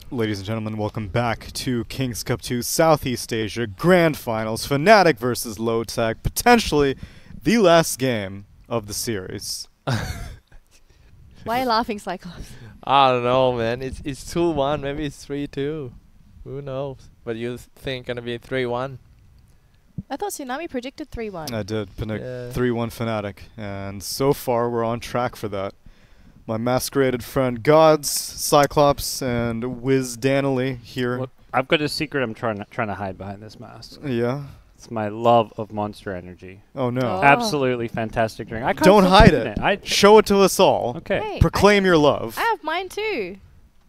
Ladies and gentlemen, welcome back to Kings Cup 2 Southeast Asia Grand Finals. Fnatic versus Lotac, potentially the last game of the series. Why are you laughing, Xyclopzz? I don't know, man. It's 2-1, maybe it's 3-2. Who knows? But you think gonna be 3-1? I thought Tsunami predicted 3-1. I did predict Yeah. 3-1 Fnatic, and so far we're on track for that. My masqueraded friend GoDz, Xyclopzz, and Danelie here. Look, I've got a secret I'm trying to hide behind this mask. Yeah. It's my love of Monster Energy. Oh no. Oh. Absolutely fantastic drink. I can't Don't stop hide drinking it. I Show it to us all. okay. Hey, Proclaim your love. I have mine too.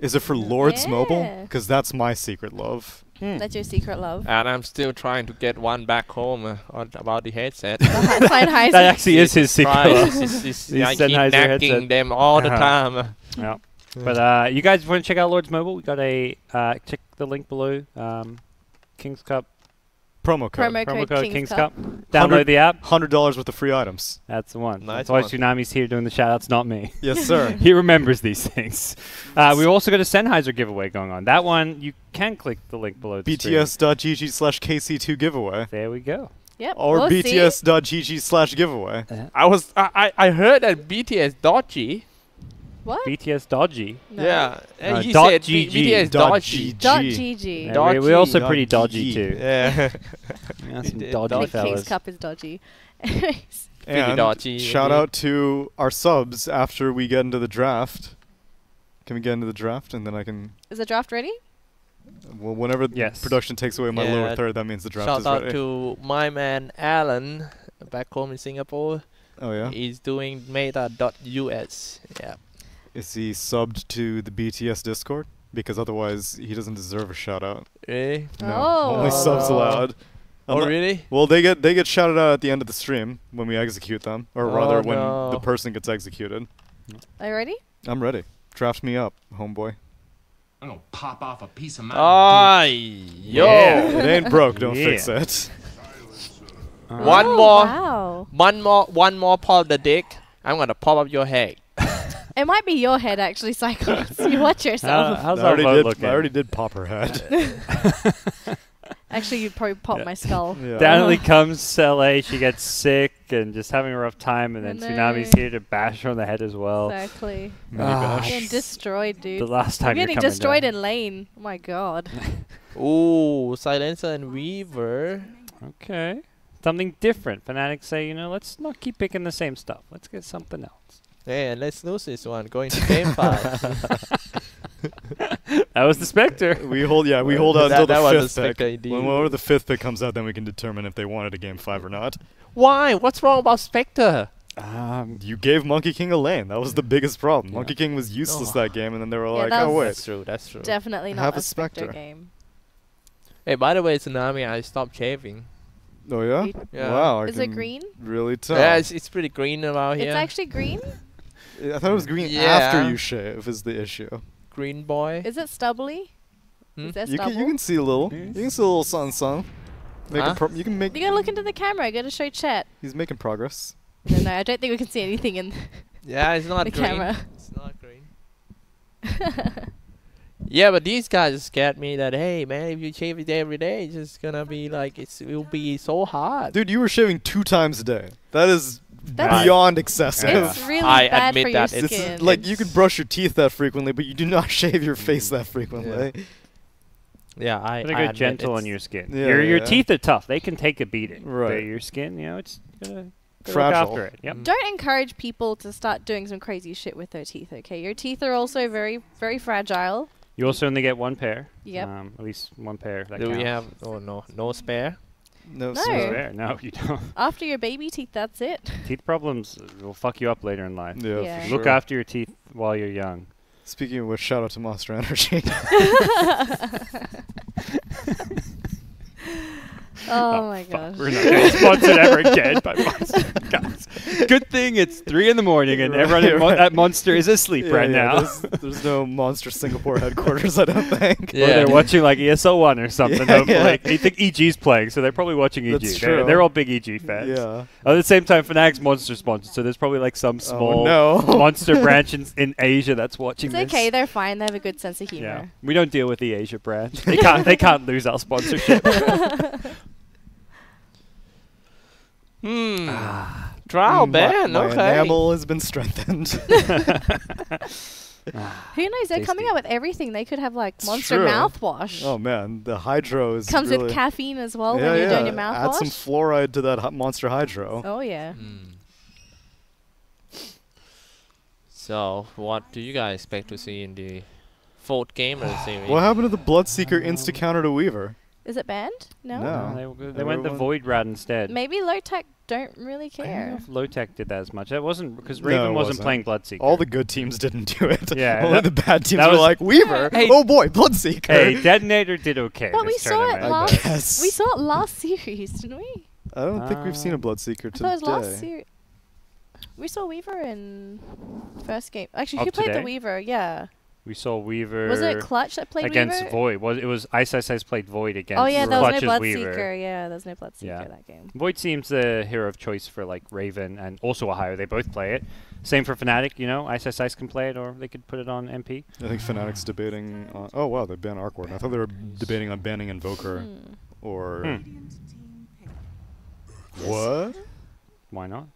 Is it for Lords Yeah. Mobile? Because that's my secret love. That's your secret love. And I'm still trying to get one back home about the headset. Sennheiser. That actually is his secret. Right, love. These These I keep Sennheiser nagging headset. them all the time. Yeah. But you guys want to check out Lords Mobile? We got a check the link below. Kings Cup Promo code. Promo code Kings Cup. Cup. Download the app. $100 worth of free items. That's the one. Nice That's why one. Tsunami's here doing the shout-outs, not me. Yes, sir. He remembers these things. We also got a Sennheiser giveaway going on. That one, you can click the link below the screen. BTS.gg/KC2 giveaway. There we go. Yep. Or we'll see. BTS.gg/giveaway. I heard that BTS dodgy. What? BTS Dodgy. No. Yeah, and he dot said GG. BTS dodgy. .gg. Yeah, Dodgy. we're also Dot pretty dodgy GG. too. Yeah. Yeah, some Dodgy dodgy The fellas. King's fellas. Cup is dodgy. Anyways. Pretty And dodgy, shout indeed. out to our subs after we get into the draft. Can we get into the draft and then I can... Is the draft ready? Well, whenever Yes. production takes away my Yeah. lower third, that means the draft Shout is out ready. to my man Alan back home in Singapore. Oh, yeah? He's doing meta.us. Yeah. Is he subbed to the BTS Discord? Because otherwise, he doesn't deserve a shout-out. Really? No, Oh. only subs allowed. Oh, Unle- really? Well, they get shouted out at the end of the stream when we execute them, or rather Oh, when the no. person gets executed. Are you ready? I'm ready. Draft me up, homeboy. I'm gonna pop off a piece of my Ay, yo. Yeah. It ain't broke, don't Yeah. fix it. One Oh, more. Wow. One more pop of the dick. I'm gonna pop up your head. It might be your head, actually, Xyclopzz. You watch yourself. How's I our already vote did. looking? I already did pop her head. Actually, you'd probably pop Yeah. my skull. Yeah. Danelie comes to LA, she gets sick and just having a rough time, and then No. Tsunami's here to bash her on the head as well. Exactly. Mini Ah, bash. Getting destroyed, dude. The last I'm time you're getting coming destroyed down. in lane. Oh my god. Ooh, Silencer and Weaver. Okay. Something different. Fanatics say, you know, let's not keep picking the same stuff. Let's get something else. Yeah, let's lose this one. Going to game 5. That was the Spectre. We hold out until that was the a fifth pick. Spectre indeed. Whenever the fifth pick comes out, then we can determine if they wanted a game 5 or not. Why? What's wrong about Spectre? You gave Monkey King a lane. That was the biggest problem. Yeah. Monkey King was useless Oh. that game, and then they were Yeah, like, that oh, was- wait. That's true. That's true. Definitely Have not a a Spectre Spectre. game. Hey, by the way, Tsunami, I stopped shaving. Oh, yeah? Yeah. Wow. I Is it can green? Really tell. Yeah, it's pretty green around It's here. actually green? I thought it was green Yeah. after you shave is the issue. Green boy. Is it stubbly? Hmm? Is there You stubble? can see a little. Yes. You can see a little sun. Huh? You can make. You gotta look into the camera. You gotta show chat. He's making progress. No, I don't think we can see anything in Yeah, it's not the green. camera. It's not green. Yeah, but these guys scared me that, hey, man, if you shave it every day, it's just gonna be like, it will be so hard. Dude, you were shaving 2 times a day. That is That's- beyond excessive. It's really I bad admit for that your it's- skin. Like, you could brush your teeth that frequently, but you do not shave your face that frequently. Yeah, I Gotta I go admit gentle on it's- your skin. Yeah, Your yeah. teeth are tough. They can take a beating. Right. But your skin, you know, it's gotta look Fragile. after it. Yep. Mm. Don't encourage people to start doing some crazy shit with their teeth, okay? Your teeth are also very, very fragile. You also only get one pair. Yep. At least one pair. That Do we counts. have, oh no spare? No, No. sir. Fair. No, you don't. After your baby teeth, that's it. Teeth problems will fuck you up later in life. Yeah, Yeah. for Look sure. after your teeth while you're young. Speaking of which, shout out to Monster Energy. Oh my gosh. We're not getting sponsored ever again by Monster. Guys. Good thing it's 3 in the morning and everyone at Monster is asleep right now. There's no Monster Singapore headquarters, I don't think. Yeah. Or they're watching like ESL 1 or something. Hopefully. They think EG's playing, so they're probably watching EG. That's true. They're all big EG fans. Yeah. At the same time, Fnatic's Monster sponsored, so there's probably like some small no. Monster branch in Asia that's watching It's this. okay, they're fine. They have a good sense of Yeah, humor. we don't deal with the Asia branch. They can't lose our sponsorship. Trial ban. My Okay. enamel has been strengthened. Who knows? They're coming Tasty. out with everything. They could have like It's Monster true. mouthwash. Oh man, the hydro is Comes really with caffeine as well yeah, when you're yeah. doing your mouthwash. Add some fluoride to that Monster Hydro. Oh yeah. So, what do you guys expect to see in the fourth game of the series? What happened to the Bloodseeker insta counter to Weaver? Is it banned? No. No. They went the Void route instead. Maybe Lotac don't really I don't know care. if Lotac did that as much. That wasn't because No, Raven it wasn't wasn't. playing Bloodseeker. All the good teams didn't do it. Yeah, Only that- the bad teams that were was- like, Weaver! Hey. Oh boy, Bloodseeker! Hey, Detonator did okay. But we this saw it tournament. last. guess. We saw it last series, didn't we? I don't think we've seen a Bloodseeker I today. thought it was last series. We saw Weaver in first game. Actually, Of who played the today? Weaver? Yeah. We saw Weaver. Was it Clutch that played against Weaver? Void? It was Ice played Void against Oh yeah, there was no Clutch's Weaver. Bloodseeker. Yeah, there's no Bloodseeker Yeah. that game. Void seems the hero of choice for like Raven and also Ohio. They both play it. Same for Fnatic. You know, Ice can play it, or they could put it on MP. I think Fnatic's debating on... Oh wow, they banned Arkward. I thought they were debating on banning Invoker. Or... What? Why not?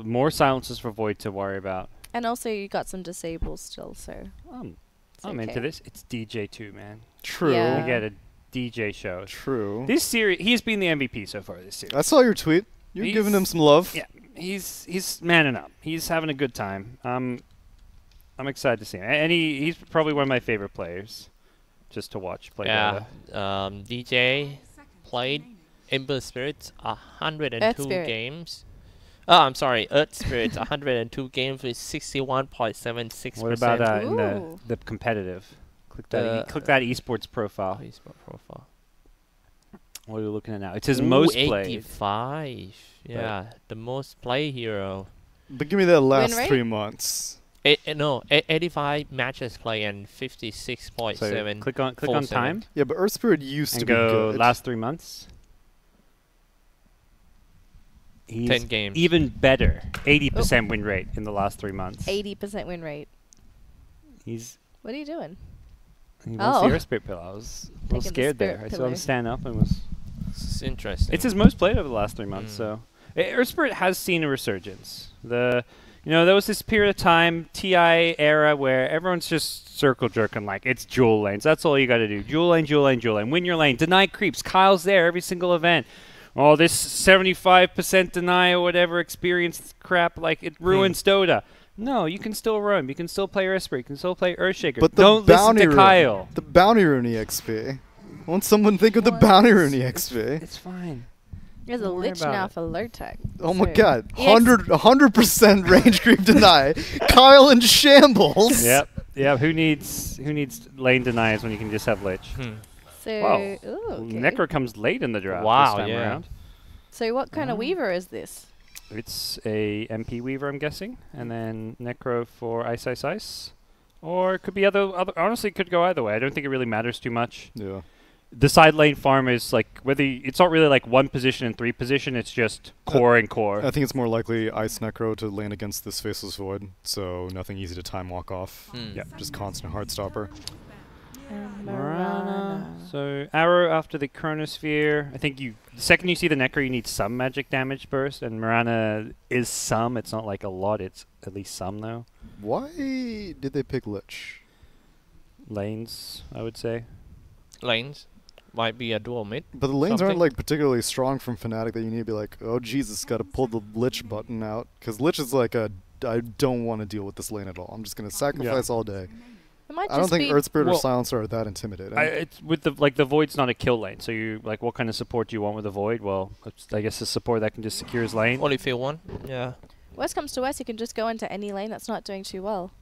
More silences for Void to worry about. And also, you got some disables still, so. I'm into okay. this. It's DJ2, man. True. Yeah. We get a DJ show. True. This series, he's been the MVP so far this series. I saw your tweet. You're giving him some love. Yeah, he's manning up. He's having a good time. I'm excited to see him, and he's probably one of my favorite players, just to watch play. Yeah. Dota. DJ played Ember Spirits 102 Earth Spirit. games. Oh, I'm sorry, Earth Spirits 102 games with 61.76%. What about in Ooh. the competitive? Click that esports profile. Facebook profile? What are you looking at now? It says most played. 85. Yeah, the most play hero. But give me that last rate? 3 months. 85 matches play and So 56.7. click on time Yeah, but Earth Spirit used and to be go good. last 3 months. He's 10 games. even better. 80% win rate in the last 3 months. 80% win rate. What What are you doing? wants Oh. the Earth Spirit pillow. I was a Taking little the scared there. spirit I saw him pillow. stand up and was. It's interesting. It's his most played over the last 3 months. So Earth Spirit has seen a resurgence. There was this period of time, TI era, where everyone's just circle jerking like it's dual lanes. That's all you got to do. Dual lane, dual lane, dual lane. Win your lane. Deny creeps. Kyle's there every single event. Oh, this 75% deny or whatever experience crap, like it ruins Dota. No, you can still roam. You can still play Earth Spirit. You can still play Earthshaker. But the Don't listen bounty to rune, Kyle. The bounty rune EXP. Won't someone think of the bounty rune EXP? It's fine. There's a Don't worry lich about now it. for Lotac. Oh my So- god. EX 100% range creep deny. Kyle in shambles. Yep. Yeah. Who needs lane denies when you can just have Lich? So, Wow. ooh, okay. Necro comes late in the draft Wow, this time yeah. around. So what kind of Weaver is this? It's a MP Weaver, I'm guessing, and then Necro for Ice. Or it could be other. Honestly, it could go either way. I don't think it really matters too much. Yeah. The side lane farm is like it's not really like one position and 3 position. It's just core and core. I think it's more likely Ice Necro to lane against this Faceless Void, so nothing easy to time walk off. Yeah. Just constant Heartstopper. Marana. So Arrow after the Chronosphere. I think the second you see the Necro, you need some magic damage burst, and Marana is some. It's not like a lot. It's at least some though. Why did they pick Lich? Lanes, I would say. Lanes might be a dual mid. But the lanes Something. aren't like particularly strong from Fnatic that you need to be like, oh Jesus, gotta pull the Lich button out. Because Lich is like I don't want to deal with this lane at all. I'm just gonna sacrifice all day. It might I don't just think be Earth Spirit or Well, Silencer are that intimidating. It's with the Void's not a kill lane. So you like what kind of support do you want with the Void? Well, I guess a support that can just secure his lane. Only field one. Yeah. worst comes to worst, you can just go into any lane that's not doing too well.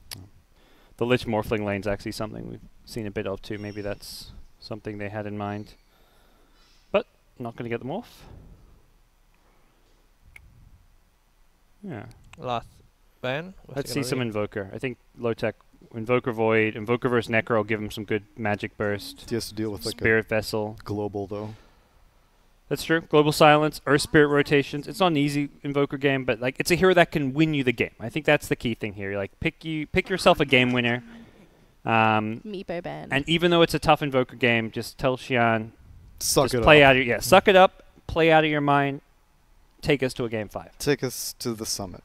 The Lich Morphling lane's actually something we've seen a bit of too. Maybe that's something they had in mind. But not going to get them off. Yeah. Last ban. Let's see some Invoker. I think Lotac, Invoker Void, Invoker versus Necro will give him some good magic burst. He has to deal with like Spirit Vessel. a global though. That's true. Global Silence, Earth Spirit rotations. It's not an easy Invoker game, but like it's a hero that can win you the game. I think that's the key thing here. Like pick yourself a game winner. Meepo ban. And even though it's a tough Invoker game, just tell Xian, Suck just it play up. out of your suck it up, play out of your mind, take us to a game 5. Take us to the summit.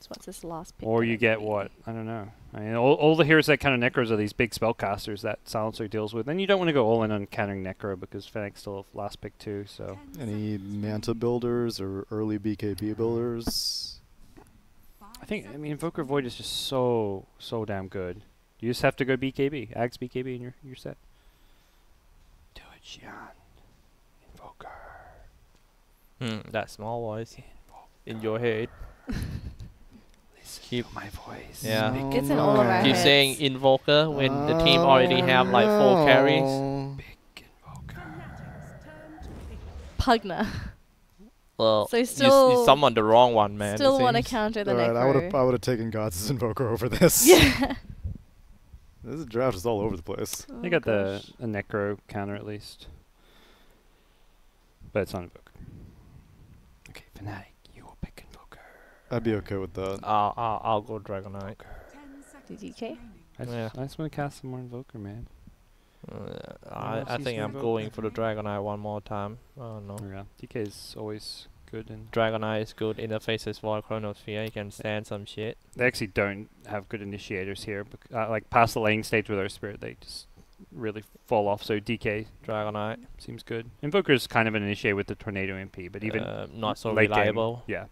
So what's this last pick? Or gonna you get be? what? I don't know. I mean, all the heroes that counter Necros are these big spellcasters that Silencer deals with. And you don't want to go all in on countering Necro because Fnatic still have last pick too. So Any Manta builders or early BKB builders? I mean Invoker Void is just so damn good. You just have to go BKB, Axe BKB in your set. Do it, Xian. Invoker. That small voice in your head. Keep my voice. Yeah. It's in all of our Keep heads. saying Invoker when the team already have like 4 carries. Big Invoker. Pugna. Well, So you still- summoned the wrong one, man. Still it want to seems. counter the Alright, Necro. I would have taken GoDz's Invoker over this. Yeah. This draft is all over the place. Oh They got gosh. a Necro counter at least. But it's not Invoker. Okay, Fnatic, you will pick Invoker. I'd be okay with that. I'll go Dragonite. DK? I Yeah. just want to cast some more Invoker, man. I else think is I'm Invoker? going for the Dragonite one more time. Oh no. Yeah, DK is always good, and Dragonite is good. Interfaces Void Chronosphere. You can stand some shit. they actually don't have good initiators here. Like past the laning stage with Earth Spirit, they just really fall off. So DK Dragonite. seems good. Invoker is kind of an initiator with the Tornado MP, but even Not so late reliable. game, yeah,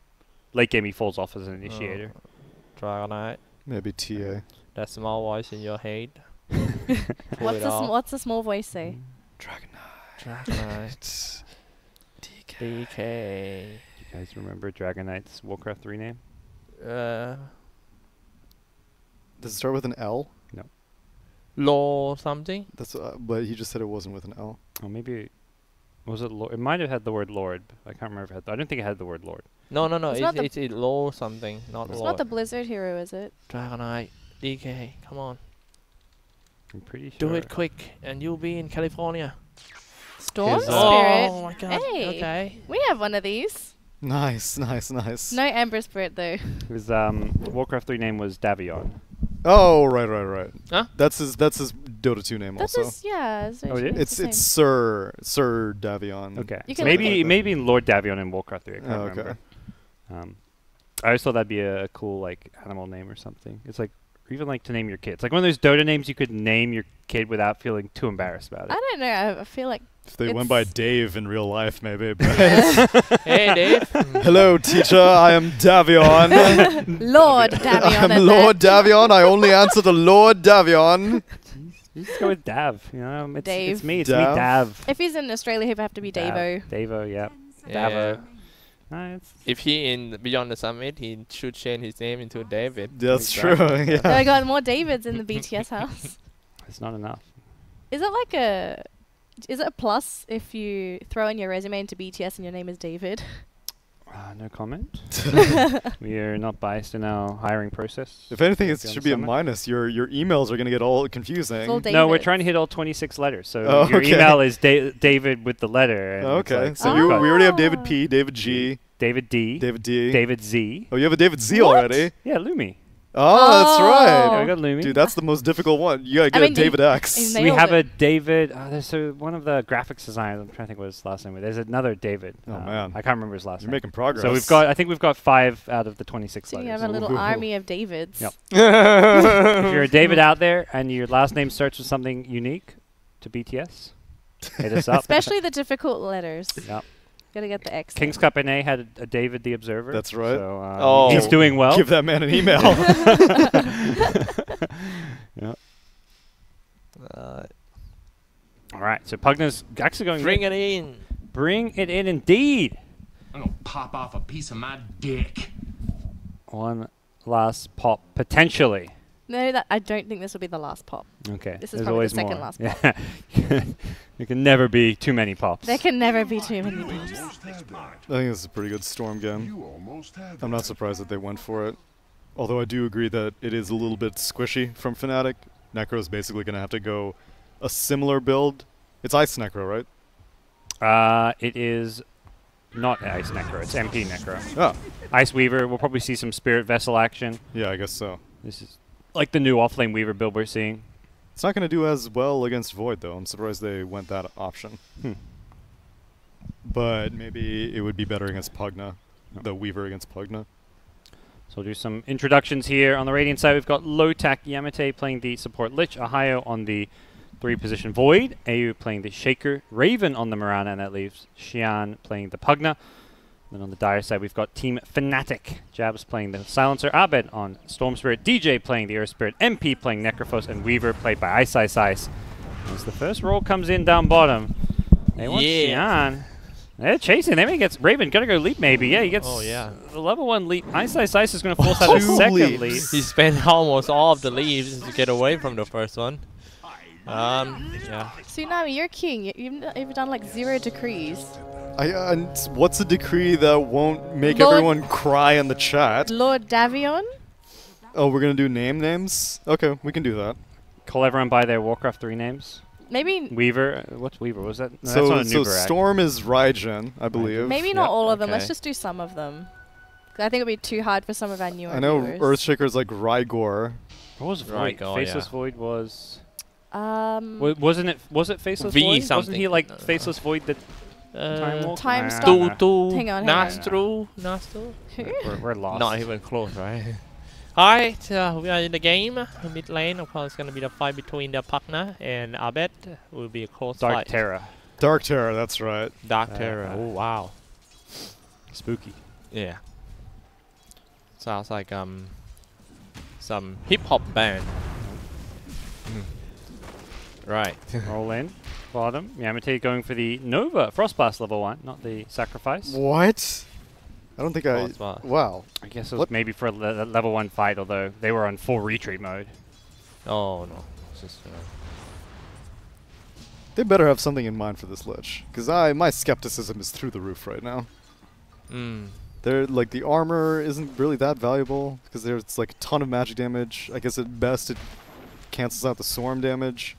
late game he falls off as an initiator. Dragonite. Maybe TA. That small voice in your head. What's the small voice say? Dragonite. DK. You guys remember Dragonite's Warcraft 3 name? Does it start with an L? Law something? That's but he just said it wasn't with an L. Oh, maybe was it? It might have had the word Lord. But I can't remember if it had. I don't think it had the word Lord. No. It's not It's law something, not It's law. not the Blizzard hero, is it? Dragonite. DK. Come on. I'm pretty sure. Do it quick, and you'll be in California. Storm His, Spirit. Oh my god. Hey. Okay. We have one of these. Nice. No Ember Spirit though. His Warcraft 3 name was Davion. Oh, right. Huh? That's his Dota 2 name That's also. his, yeah. Oh, it is? It's Sir Davion. Okay. You So can look maybe Lord Davion in Warcraft 3. I can't Oh, okay. remember. I always thought that'd be a cool like animal name or something. It's like or even like to name your kid. It's like one of those Dota names you could name your kid without feeling too embarrassed about it. I don't know. I feel like If they went by Dave in real life, maybe. But Hey, Dave. hello, teacher. I am Davion. Lord Davion. I'm Lord Davion. I only answer to Lord Davion. You just go with Dav. You know, it's Dave. me. It's Dav? me, Dav. If he's in Australia, he'd have to be Davo. Davo, yeah. Yeah. Davo. It's If he in Beyond the Summit, he should change his name into David. That's Exactly. true. No, Yeah. I got more Davids in the BTS house. it's not enough. Is it like a? Is it a plus if you throw in your resume into BTS and your name is David? No comment. We are not biased in our hiring process. If anything, it Beyond should be a Summit. minus. Your emails are going to get all It's confusing. all No, we're Davids. trying to hit all 26 letters. So Oh, your okay. email is David with the letter. And it's Okay, like, so we've we got already have David P, David G, David D, David D. David Z. Oh, you have a David Z What? already? Yeah, Lumi. Oh, that's Oh. right. Yeah, we got Lumi. Dude, that's the most difficult one. You gotta get mean, a David X. They we nailed have it. a David. There's one of the graphics designers. I'm trying to think what his last name was. There's another David. Oh, man. I can't remember his last You're name. making progress. So I think we've got 5 out of the 26 So you letters. have a little Ooh. army of Davids. Yep. If you're a David out there and your last name starts with something unique to BTS, hit us up. Especially the difficult letters. Yep. Gotta get the X. Kings Cup NA had a David the Observer. That's right. So Oh. he's doing well. Give that man an email. All right. So Pugna's actually going. Bring it in. Bring it in, indeed. I'm gonna pop off a piece of my dick. One last pop potentially. No, that I don't think this will be the last pop. Okay. This is there's probably always the second more. last Yeah. There can never be too many pops. There can never be too many pops. Almost had that. I think this is a pretty good Storm game. You almost had I'm not that. surprised that they went for it. Although I do agree that it is a little bit squishy from Fnatic. Necro's basically going to have to go a similar build. It's Ice Necro, right? It is not Ice Necro. It's MP Necro. Oh, Ice Weaver. We'll probably see some Spirit Vessel action. yeah, I guess so. This is like the new offlane Weaver build we're seeing. It's not going to do as well against Void, though. I'm surprised they went that option. But maybe it would be better against Pugna, the Weaver against Pugna. So we'll do some introductions here. On the Radiant side, we've got Lotac Yamete playing the support Lich, Ohio on the 3-position Void, AU playing the Shaker, Raven on the Mirana, and that leaves Xian playing the Pugna. Then on the Dire side, we've got Team Fnatic. Jabs playing the Silencer, Abed on Storm Spirit, DJ playing the Earth Spirit, MP playing Necrophos, and Weaver played by Ice. As the first roll comes in down bottom, they want Xian. They're chasing. They may get Raven. Gotta go leap maybe. Yeah, he gets the level 1 leap. Ice is going to force out a second leap. He spent almost all of the leaves to get away from the first one. Yeah. Tsunami, you're king. You've done like 0 decrees. And what's a decree that won't make Lord- everyone cry in the chat? Lord Davion? Oh, we're going to do names? Okay, we can do that. Call everyone by their Warcraft 3 names. Maybe Weaver. What's Weaver? Was that? No, So, that's not a Nubarak. Storm is Raijin, I believe. maybe not all of them. Let's okay. just do some of them. 'Cause I think it would be too hard for some of our newer I know viewers. Earthshaker's like Rygor. What was Void? Right, oh, Faceless yeah. Void was. Wasn't it? Was it Faceless V Void? Wasn't something. he like Faceless Void that Time Walk? Time Nah, Stop. nah, Two, nah. two, Hang on. Nostru. We're lost. Not even close, right? Alright, we are in the game. Mid lane, of course, it's gonna be the fight between the Pugna and Abed. Will be a close Dark fight. Terra. Dark Terror, that's right. Dark Terror. Oh wow. Spooky. Yeah. Sounds like some hip hop band. Right. Roll in. Bottom. Yamete going for the Nova Frostblast level 1, not the Sacrifice. What? I don't think Frostblast. Wow. I guess it was What? maybe for a level 1 fight, although they were on full retreat mode. Oh no. It's just, They better have something in mind for this Lich. Because my skepticism is through the roof right now. They're like the armor isn't really that valuable because there's like a ton of magic damage. I guess at best it cancels out the swarm damage.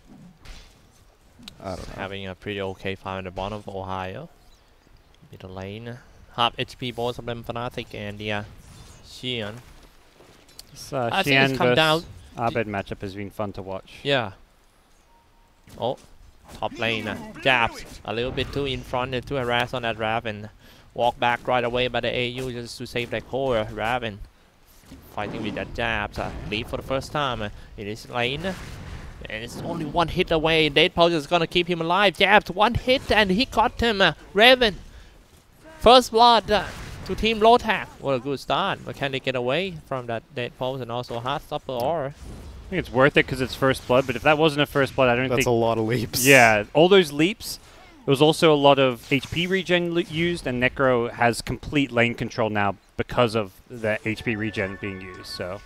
I don't know. having a pretty okay fight on the bottom of Ohio. Middle lane. Half HP both of them Fnatic and Xian. This I think Xian it's come down. versus Abed matchup has been fun to watch. Yeah. Oh, top lane. Jabs a little bit too in front to harass on that Raven. Walk back right away by the AU just to save that core. Raven fighting with that Jabs. Lead for the first time in this lane. And it's only one hit away. Dead Pulse is gonna keep him alive. Jabs, one hit and he got him. Raven. First blood to Team Lotac. What a good start. But can they get away from that Dead Pulse and also Heartstopper or? I think it's worth it because it's first blood, but if that wasn't a first blood, I don't That's think... a lot of leaps. Yeah, all those leaps. There was also a lot of HP regen used, and Necro has complete lane control now because of the HP regen being used, so...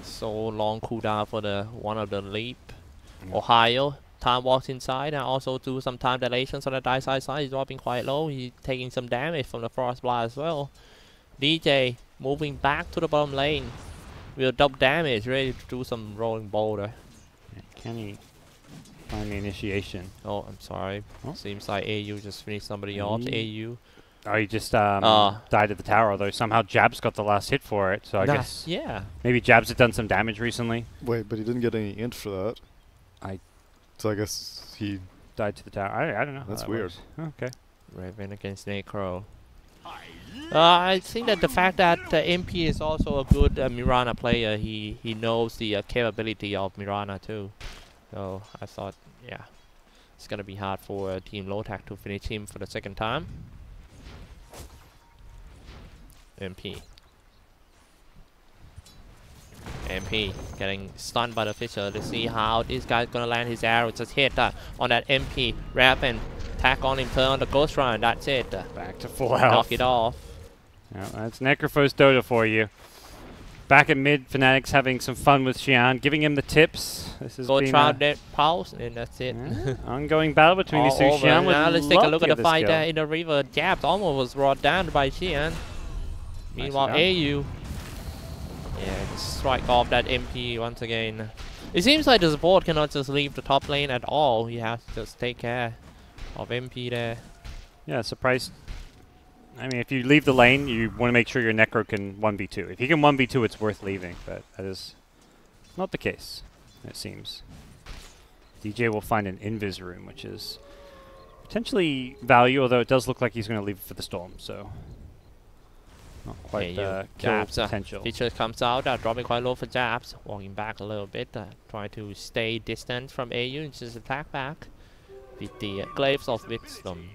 So long cooldown for the one of the leap. Ohio time walks inside and also do some time dilation on the die side. He's dropping quite low. He's taking some damage from the frost blast as well. DJ moving back to the bottom lane with double damage, ready to do some rolling boulder. Can he find the initiation? Oh, I'm sorry. Oh. Seems like AU just finished somebody off. AU. Oh, he just died at the tower, although somehow Jabs got the last hit for it, so I guess Yeah. maybe Jabs had done some damage recently. Wait, but he didn't get any int for that. So I guess he... Died to the tower. I don't know. how That's that weird. works. Okay. Raven against Necro. I think that the fact that MP is also a good Mirana player, he knows the capability of Mirana too. So I thought, yeah, it's gonna be hard for Team Lotac to finish him for the second time. MP getting stunned by the Fisher. Let's see how this guy's gonna land his arrow. Just hit on that MP. Wrap and tack on him, turn on the Ghost Run. That's it. Back to full health. Knock it off. Yeah, that's Necrophos Dota for you. Back at mid, Fnatic's having some fun with Xian, giving him the tips. This is Go try that pulse, and that's it. Ongoing battle between these two. Xian would now let's take a look at the fight there in the river. Jabs almost was brought down by Xian. Meanwhile, AU. Yeah, just strike off that MP once again. It seems like the support cannot just leave the top lane at all. He has to just take care of MP there. Yeah, surprised. I mean, if you leave the lane, you want to make sure your Necro can 1v2. If you can 1v2, it's worth leaving, but that is not the case, it seems. DJ will find an Invis room, which is potentially value, although it does look like he's going to leave it for the Storm, so not quite kill potential. Feature comes out, dropping quite low for Jabs, walking back a little bit, trying to stay distant from AU and just attack back with the Glaives of Wisdom.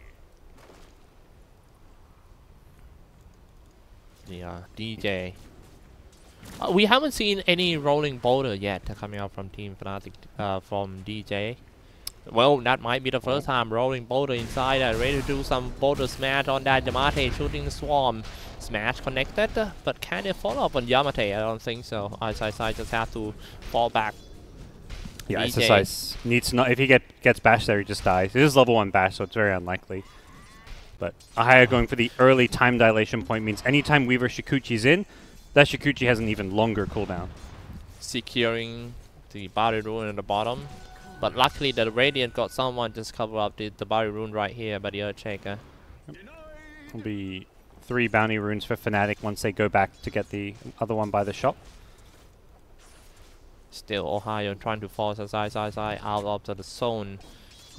The DJ. We haven't seen any rolling boulder yet coming out from Team Fnatic from DJ. Well, that might be the first time rolling boulder inside. Ready to do some boulder smash on that Yamate, shooting the swarm. Smash connected, but can it follow up on Yamate? I don't think so. Xyclopzz just have to fall back. Yeah, Xyclopzz needs not. If he gets bashed there, he just dies. It is level 1 bash, so it's very unlikely. But Ahaya going for the early time dilation point means anytime Weaver Shikuchi's in, that Shikuchi has an even longer cooldown. Securing the Body Rune at the bottom. But luckily the Radiant got someone just cover up the Body Rune right here by the Earthshaker. Will be 3 bounty runes for Fnatic once they go back to get the other one by the shop. Still Ohio trying to force Xyclopzz out of the zone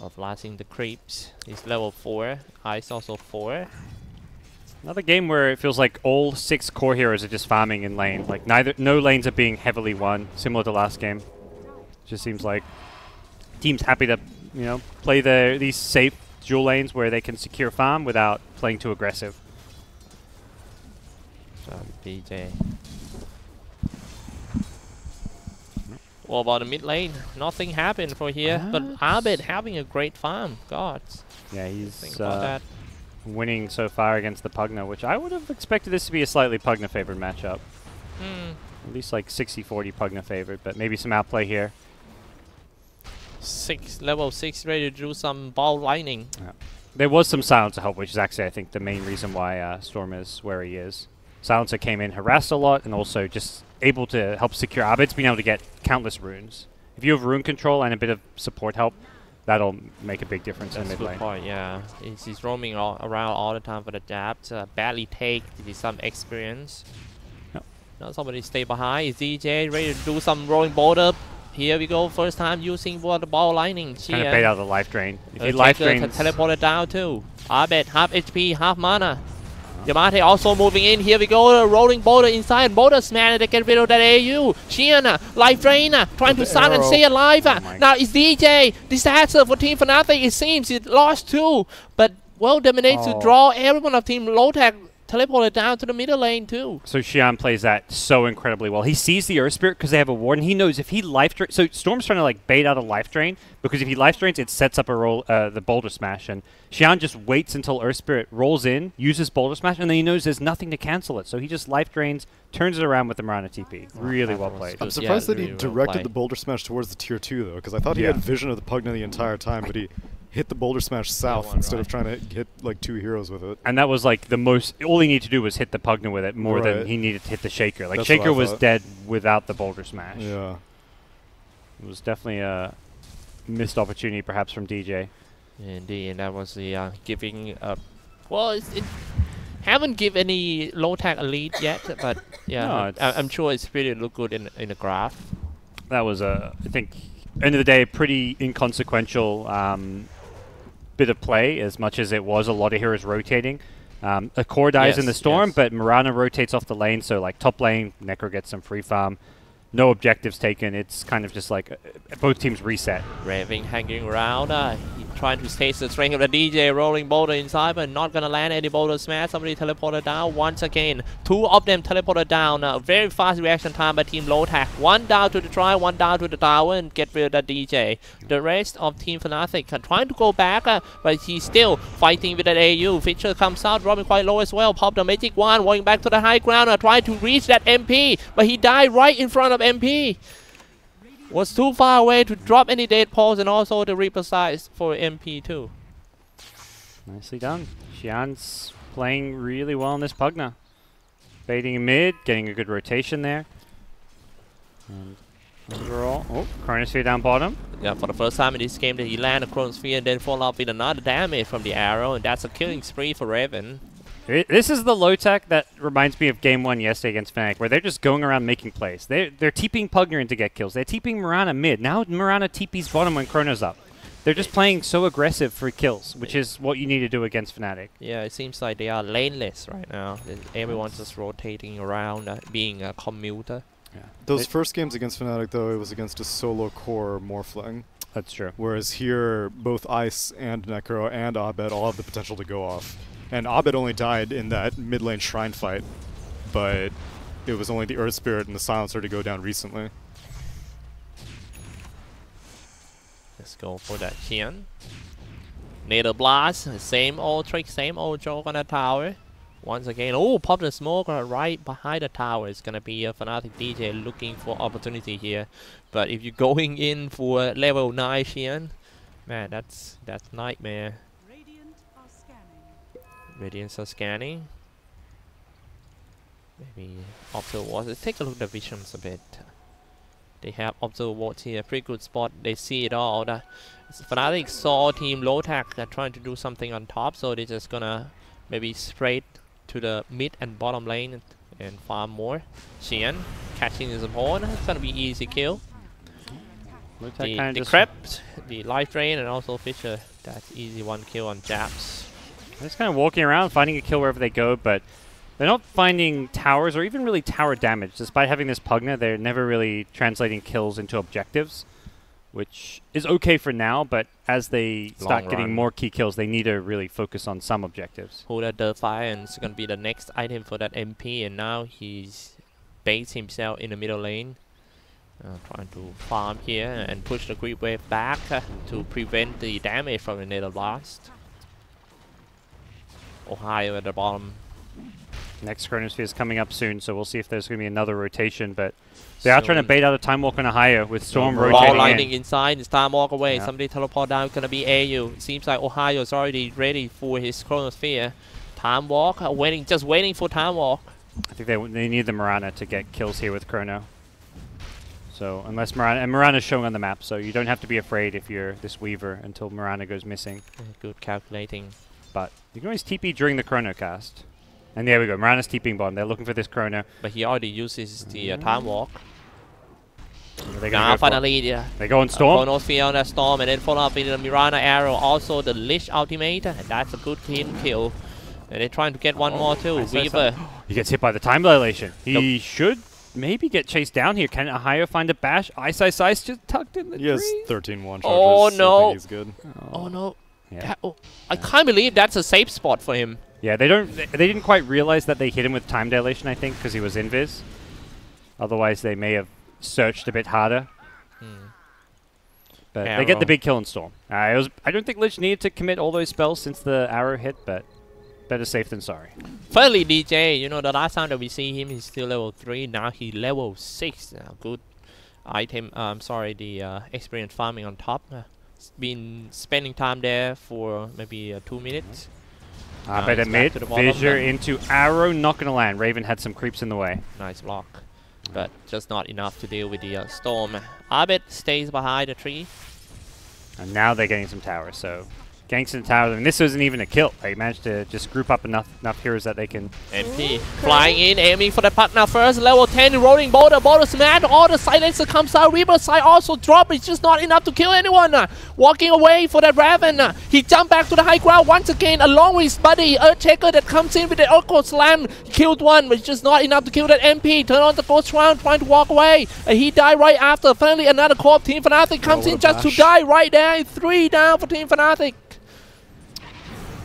of lasting the creeps. He's level 4. Ice also 4. Another game where it feels like all 6 core heroes are just farming in lane. Like no lanes are being heavily won, similar to last game. Just seems like teams happy to, you know, play these safe dual lanes where they can secure farm without playing too aggressive. So DJ. What about the mid lane? Nothing happened for here, but Abed having a great farm. GoDz. Yeah, he's winning so far against the Pugna, which I would have expected this to be a slightly Pugna favored matchup. At least like 60-40 Pugna favored, but maybe some outplay here. Level 6 ready to do some ball lightning. Yeah. There was some Silencer help, which is actually I think the main reason why Storm is where he is. Silencer came in, harassed a lot, and also just able to help secure. Abed's been able to get countless runes. If you have rune control and a bit of support help, that'll make a big difference in mid lane. Point, yeah. He's roaming around all the time for the jabs. Badly take some experience. Yep. Now somebody stay behind. Is DJ ready to do some rolling boulder? Here we go. First time using the ball lightning. Kind of bait out the life drain. If he life drains, teleported down too. Abed half HP, half mana. Yamate also moving in. Here we go. Rolling boulder inside. Boulder smash to get rid of that AU. Shiana, life drain, trying to stun and stay alive. Now it's DJ. Disaster for Team Fnatic. It seems it lost 2, but well dominates to draw everyone of Team Lotac. Teleported down to the middle lane too. So Xian plays that so incredibly well. He sees the Earth Spirit because they have a ward, and he knows if he life drains. So Storm's trying to like bait out a life drain because if he life drains, it sets up a roll, the Boulder Smash, and Xian just waits until Earth Spirit rolls in, uses Boulder Smash, and then he knows there's nothing to cancel it. So he just life drains, turns it around with the Mirana TP. Really well played. I'm surprised that he directed the Boulder Smash towards the tier 2 though, because I thought he had vision of the Pugna the entire time, but he hit the Boulder Smash south instead of trying to hit like 2 heroes with it. And that was like the most, all he needed to do was hit the Pugna with it more than he needed to hit the Shaker. Like Shaker was dead without the Boulder Smash. Yeah. It was definitely a missed opportunity perhaps from DJ. Indeed, and that was the giving up. Well, it haven't given any low-tech elite yet, but yeah, no, I'm sure it's really look good in the graph. That was I think, end of the day, pretty inconsequential bit of play, as much as it was a lot of heroes rotating. A core dies in the storm, but Mirana rotates off the lane, so like top lane, Necro gets some free farm. No objectives taken. It's kind of just like both teams reset. Raving hanging around. He trying to taste the strength of the DJ, rolling boulder inside, but not gonna land any boulder smash. Somebody teleported down once again. 2 of them teleported down. Very fast reaction time by Team Lotac. 1 down to the try, 1 down to the tower, and get rid of the DJ. The rest of Team Fnatic are trying to go back, but he's still fighting with that AU. Fisher comes out, dropping quite low as well. Pop the magic one, going back to the high ground, trying to reach that MP, but he died right in front of MP. Was too far away to drop any dead pulse, and also the Reaper size for MP too. Nicely done. Xian's playing really well in this Pugna. Baiting in mid, getting a good rotation there. And overall, oh, Chronosphere down bottom. Yeah, for the first time in this game that he landed a Chronosphere and then follow up with another damage from the arrow, and that's a killing spree for Raven. This is the Lotac that reminds me of Game 1 yesterday against Fnatic, where they're just going around making plays. They're TPing Pugner in to get kills. They're TPing Mirana mid. Now Mirana TP's bottom when Chrono's up. They're just playing so aggressive for kills, which is what you need to do against Fnatic. Yeah, it seems like they are laneless right now. Everyone's just rotating around, being a commuter. Yeah. Those first games against Fnatic, though, it was against a solo core Morphling. That's true. Whereas here, both Ice and Necro and Abed all have the potential to go off. And Abed only died in that mid lane shrine fight, but it was only the Earth Spirit and the Silencer to go down recently. Let's go for that Qian. Nether Blast, same old trick, same old joke on the tower. Once again, oh, pop the smoke right behind the tower. It's gonna be a Fnatic DJ looking for opportunity here. But if you're going in for level 9 Qian, man, that's nightmare. Radiants are scanning. Maybe Observer Watch. Let's take a look at the visions a bit. They have Observer Watch here. Pretty good spot. They see it all. The Fnatic saw Team Lotac trying to do something on top, so they're just gonna maybe straight to the mid and bottom lane and farm more. Xian catching his opponent. It's gonna be easy kill. The Crept, the Life Drain, and also Fisher. That's easy 1 kill on Japs. They're just kind of walking around, finding a kill wherever they go, but they're not finding towers or even really tower damage. Despite having this Pugna, they're never really translating kills into objectives, which is okay for now, but as they start getting more key kills, they need to really focus on some objectives. Hold that Defiance is going to be the next item for that MP, and now he's based himself in the middle lane. Trying to farm here and push the creep wave back to prevent the damage from the Nether Blast. Ohio at the bottom. Next Chronosphere is coming up soon, so we'll see if there's going to be another rotation, but they are trying to bait out a Time Walk on Ohio with Storm rotating lightning in. inside, it's Time Walk away. Yeah. Somebody teleport down, gonna be AU. It seems like Ohio is already ready for his Chronosphere. Time Walk, just waiting for Time Walk. I think they need the Mirana to get kills here with Chrono. So unless Mirana's showing on the map, so you don't have to be afraid if you're this Weaver until Mirana goes missing. Good calculating. But you can always TP during the Chrono cast. And there we go, Mirana's TPing bottom. They're looking for this Chrono. But he already uses the Time Walk. Now finally, they go on Storm. Chronosphere on that Storm, and then follow up with the Mirana arrow. Also the Lich ultimate, and that's a good clean kill. And they're trying to get one more too. Weaver. He gets hit by the time dilation. He should maybe get chased down here. Can Ohio find a bash? Ice just tucked in the tree. He has 13-1 charges. Oh no! So I think he's good. Oh no! Yeah. I can't believe that's a safe spot for him. Yeah, they didn't quite realize that they hit him with time dilation, I think, because he was invis. Otherwise, they may have searched a bit harder. But they get the big kill in Storm. I don't think Lich needed to commit all those spells since the arrow hit, but better safe than sorry. Thirdly, DJ, you know, the last time that we see him, he's still level 3. Now he's level 6. Good item. The experience farming on top. Been spending time there for maybe 2 minutes. But at mid, Fissure into arrow, not going to land. Raven had some creeps in the way. Nice block. But just not enough to deal with the Storm. Abed stays behind the tree. And now they're getting some towers, so ganks in the tower. And this wasn't even a kill. They managed to just group up enough heroes that they can. MP flying in, aiming for the puck now first. Level 10, rolling boulder smash. All the silencer comes out. Reaper side also drop. It's just not enough to kill anyone. Walking away for that Raven. He jumped back to the high ground once again, along with his buddy Earthshaker that comes in with the Earthquake Slam. Killed one, but it's just not enough to kill that MP. Turn on the Ghost round, trying to walk away. He died right after. Finally, another core of Team Fnatic comes in just to die right there. 3 down for Team Fnatic.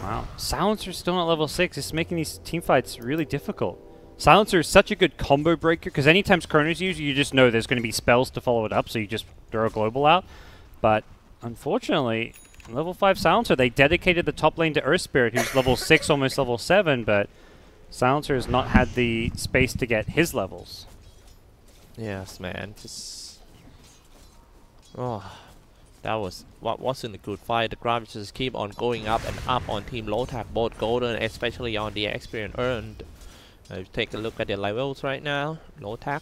Wow. Silencer's still not level 6. It's making these team fights really difficult. Silencer is such a good combo breaker because anytime Chrono's used, you just know there's going to be spells to follow it up, so you just throw a global out. But unfortunately, level 5 Silencer, they dedicated the top lane to Earth Spirit, who's level 6, almost level 7, but Silencer has not had the space to get his levels. Yes, man. Just... Oh... That wasn't a good fight. The graphics just keep on going up and up on Team Lotac, both golden, especially on the experience earned. Take a look at the levels right now. Lotac,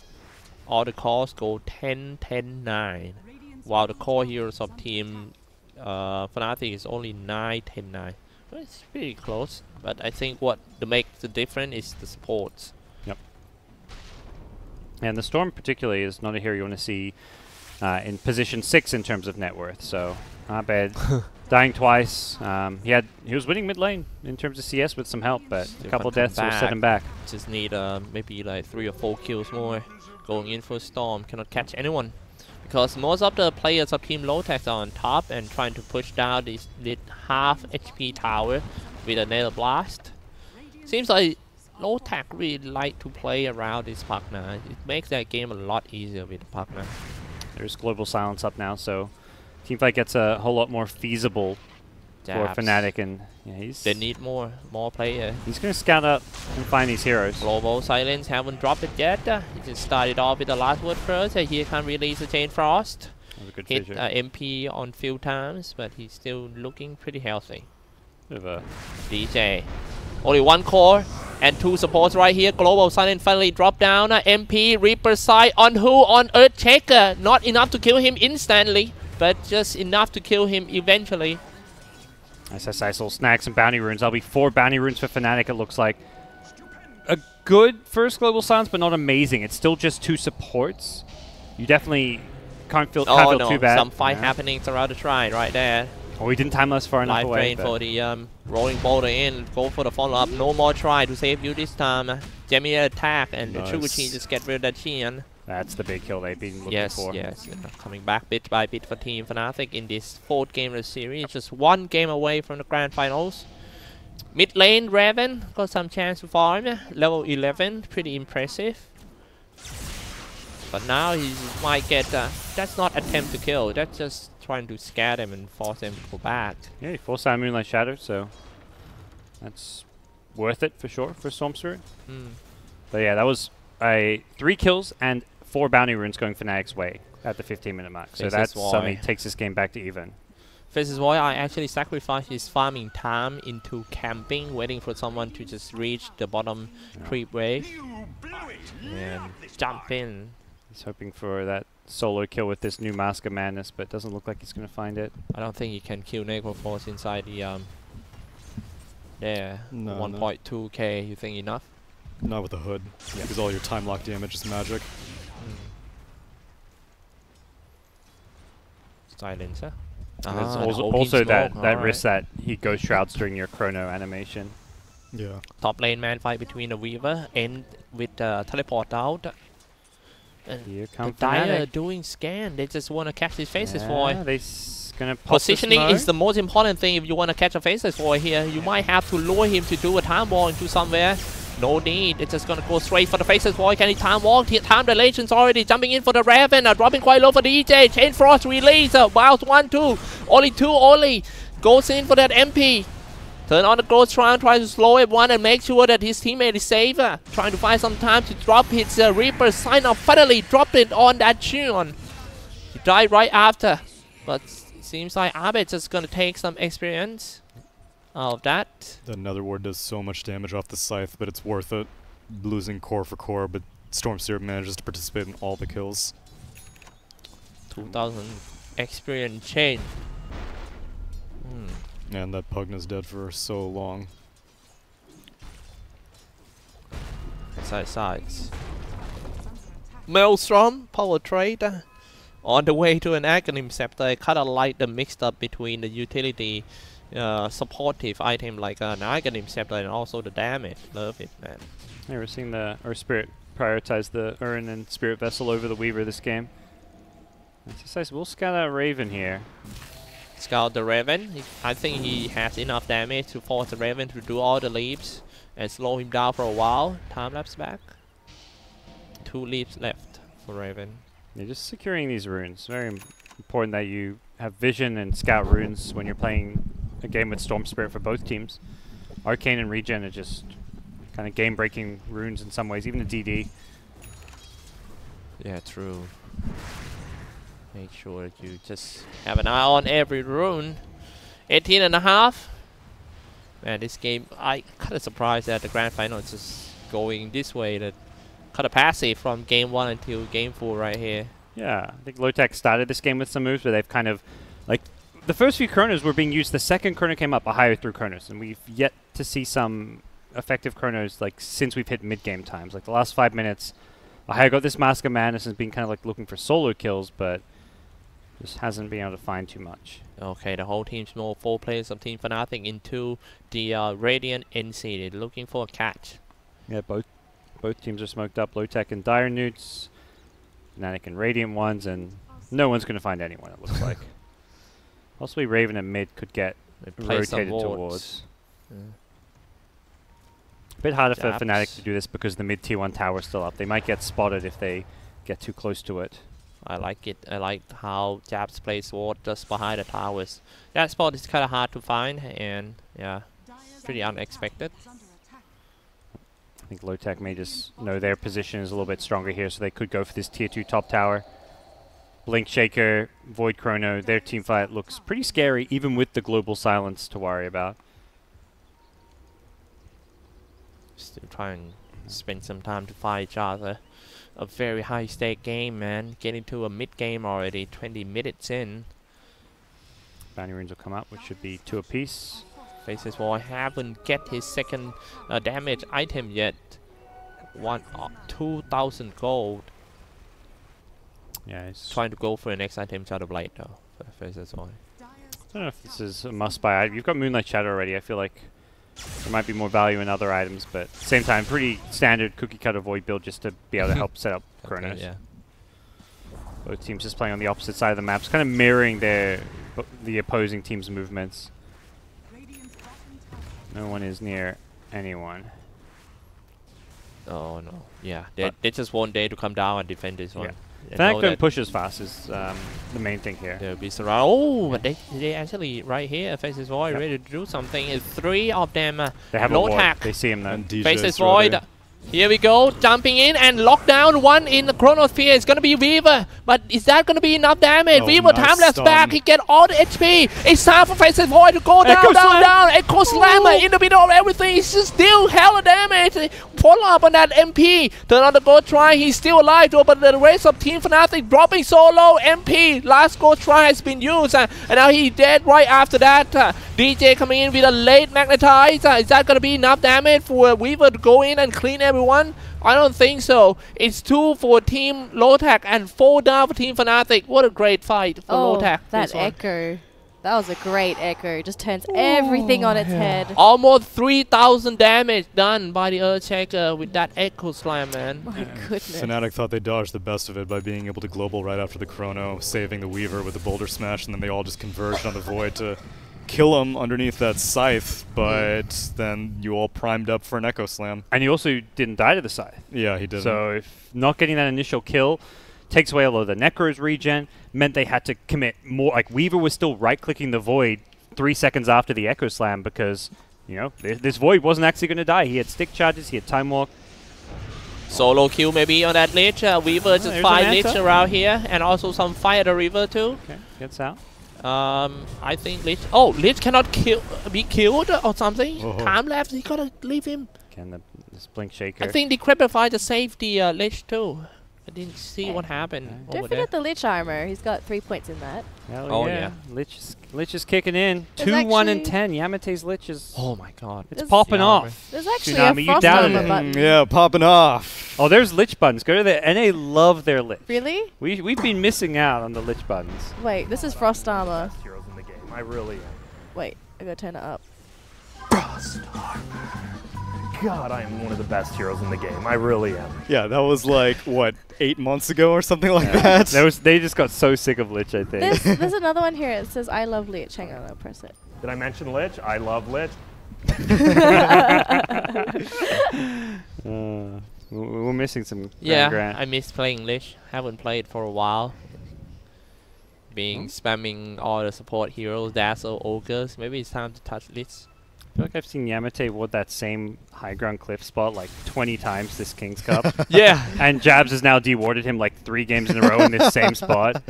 all the cores go 10, 10, 9, while the core heroes of Team Fnatic is only 9, 10, 9. Well, it's pretty close, but I think what makes the difference is the supports. Yep. And the Storm particularly is not a hero you want to see in position 6 in terms of net worth, so not bad. Dying twice. He was winning mid lane in terms of CS with some help, but a couple deaths will set him back. Just need maybe like 3 or 4 kills more. Going in for Storm, cannot catch anyone because most of the players of Team Lotac are on top and trying to push down this half HP tower with a Nether Blast. Seems like Lotac really like to play around this puck now. It makes that game a lot easier with the puck now. There's global silence up now, so teamfight gets a whole lot more feasible for Fnatic, and yeah, they need more players. He's going to scout up and find these heroes. Global silence haven't dropped it yet. He just started off with the last word first. Here can release the Chain Frost. Hit MP on few times, but he's still looking pretty healthy. Bit of a DJ. Only 1 core and 2 supports right here. Global Silent finally dropped down. MP, Reaper side on who? On Earthshaker. Not enough to kill him instantly, but just enough to kill him eventually. SSI snacks and bounty runes. That'll be 4 bounty runes for Fnatic, it looks like. A good first global silence, but not amazing. It's still just 2 supports. You definitely can't feel too bad. Some fight happening throughout the shrine right there. Oh, he didn't time us far enough away. For the rolling boulder in. Go for the follow-up. No more try to save you this time. Jemmy attack and the True Chi just get rid of that Qian. That's the big kill they've been looking for. Yes. Coming back bit by bit for Team Fnatic in this 4th game of the series. Just 1 game away from the grand finals. Mid lane, Raven got some chance to farm. Level 11, pretty impressive. But now he might get... that's not attempt to kill. That's just trying to scare them and force them to go back. Yeah, he forced out Moonlight Shadow, so that's worth it for sure for Storm Spirit. But yeah, that was 3 kills and 4 bounty runes going Fnatic's way at the 15-minute mark. So that suddenly takes this game back to even. This is why I actually sacrificed his farming time into camping, waiting for someone to just reach the bottom creep wave and jump in. He's hoping for that solo kill with this new Mask of Madness, but it doesn't look like he's going to find it. I don't think he can kill Necroforce inside the there. No, 1.2k. You think enough? Not with the hood, because all your time lock damage is magic. Silencer. There's also that risk that he Ghost Shrouds during your Chrono animation. Yeah. Top lane man fight between the Weaver and with teleport out. Here comes Dire doing scan. They just want to catch his faces for it. They're gonna positioning is the most important thing if you want to catch a faces for here. You might have to lure him to do a time wall into somewhere. No need. It's just gonna go straight for the faces boy. Can he time walk? Time the legends already jumping in for the Raven. Dropping quite low for the EJ. Chain Frost release. Wild 1-2. Only 2 only. Goes in for that MP. Turn on the Ghost round, try to slow everyone and make sure that his teammate is safe. Trying to find some time to drop his Reaper sign up. Finally dropped it on that Qian. He died right after. But it seems like Abe's just gonna take some experience out of that. The Nether Ward does so much damage off the Scythe, but it's worth it. Losing core for core, but Storm Spirit manages to participate in all the kills. 2000 experience chain. And that Pugna's dead for so long. Sides. Maelstrom, power trade. On the way to an Aghanim Scepter, I kinda like the mixed up between the utility supportive item like an Aghanim Scepter and also the damage. Love it, man. Yeah, we're seeing the Spirit prioritize the Urn and Spirit Vessel over the Weaver this game. Exercise will scout out Raven here. Scout the Raven. I think he has enough damage to force the Raven to do all the leaps and slow him down for a while. Time lapse back. 2 leaps left for Raven. You're just securing these runes. Very important that you have vision and scout runes when you're playing a game with Storm Spirit for both teams. Arcane and Regen are just kind of game-breaking runes in some ways, even the DD. Yeah, true. Make sure that you just have an eye on every rune. 18.5. Man, this game, I kind of surprised that the grand final is just going this way. That kind of passive from game 1 until game 4 right here. Yeah, I think Lotac started this game with some moves, but they've kind of, like, the first few chronos were being used. The second chrono came up, a higher through chronos, and we've yet to see some effective chronos, like, since we've hit mid-game times. Like, the last 5 minutes, I got this Mask of Madness and has been kind of, like, looking for solo kills, but just hasn't been able to find too much. Okay, the whole team's more 4 players of Team Fnatic into the Radiant NC. They're looking for a catch. Yeah, both teams are smoked up. Lotac and Dire Newts, Fnatic and Radiant ones, and no one's going to find anyone, it looks like. Possibly Raven and mid could get rotated towards. Yeah. A bit harder for Fnatic to do this because the mid tier 1 tower is still up. They might get spotted if they get too close to it. I like it. I like how GoDz plays ward just behind the towers. That spot is kind of hard to find, and yeah, pretty unexpected. I think Lotac may just know their position is a little bit stronger here, so they could go for this tier 2 top tower. Blink Shaker, Void Chrono, their team fight looks pretty scary, even with the global silence to worry about. Still trying to spend some time to fight each other. A very high stake game, man. Getting to a mid game already, 20 minutes in. Bounty runes will come up, which should be 2 apiece. Faces Boy haven't get his second damage item yet. 2,000 gold. Yeah, he's trying to go for the next item, Shadow Blade though. For Faces Boy. I don't know if this is a must-buy. You've got Moonlight Shadow already. I feel like there might be more value in other items, but at the same time, pretty standard cookie cutter Void build just to be able to help set up Chronos. Okay, yeah. Both teams just playing on the opposite side of the maps, kind of mirroring the opposing team's movements. No one is near anyone. Oh no, yeah. They just want Day to come down and defend this one. Fnatic don't push as fast is the main thing here. They'll be surrounded. Oh, but they actually right here. Faces Void ready to do something. It's 3 of them. They have Lotac. They see him though. Faces Void. Here we go, jumping in and lock down 1 in the Chronosphere. It's gonna be Weaver, but is that gonna be enough damage? Oh, Weaver nice timeless back, he get all the HP. It's time for Faces Void to go down. Echo Slammer in the middle of everything. It's just still hella damage. Pull up on that MP. Turn on the Ghost Try, he's still alive though, but the rest of Team Fnatic dropping so low. MP, last Ghost Try has been used, and now he's dead right after that. DJ coming in with a late Magnetize. Is that gonna be enough damage for Weaver to go in and clean everyone? I don't think so. It's 2 for Team Lotac and 4 down for Team Fnatic. What a great fight for Lotac. That echo. That was a great echo. Just turns everything on its head. Almost 3,000 damage done by the Earthshaker with that Echo Slam, man. My goodness. Fnatic thought they dodged the best of it by being able to global right after the Chrono, saving the Weaver with the Boulder Smash, and then they all just converged on the Void to kill him underneath that Scythe, but then you all primed up for an Echo Slam. And he also didn't die to the Scythe. Yeah, he didn't. So if not getting that initial kill takes away a lot of the Necro's regen, meant they had to commit more. Like, Weaver was still right-clicking the Void 3 seconds after the Echo Slam because, you know, this Void wasn't actually going to die. He had stick charges, he had Time Walk. Solo kill maybe on that Lich. Weaver just 5 Lich around here, and also some fire the River too. Okay, gets out. I think Lich. Oh, Lich cannot be killed or something. Time left. He gotta leave him. Can this Blink Shaker? I think the Crepify just saved the Lich too. I didn't see what happened Don't over there. forget the Lich armor. He's got 3 points in that. Hell Oh, yeah. yeah. Lich is kicking in. There's 2, 1, and actually- 10. Yamate's Lich is... Oh my god. It's There's- popping Yeah, off. There's actually Tsunami, a you frost doubted armor it. button. Yeah, popping off. Oh, there's Lich buttons. Go to the NA. Love their Lich. Really? We've been missing out on the Lich buttons. Wait, this is frost armor. Heroes in the game. I really am. Wait, I gotta turn it up. God, I am one of the best heroes in the game. I really am. Yeah, that was like, what, 8 months ago or something like Yeah. that? They just got so sick of Lich, I think. There's another one here. It says I love Lich. Hang on, I'll press it. Did I mention Lich? I love Lich. We're missing some Yeah, Grant. I miss playing Lich. Haven't played for a while. Being spamming all the support heroes, Dazzle, Ogres. Maybe it's time to touch Lich. I feel like I've seen Yamate ward that same high ground cliff spot like 20 times this King's Cup. Yeah. And Jabs has now dewarded him like 3 games in a row in this same spot.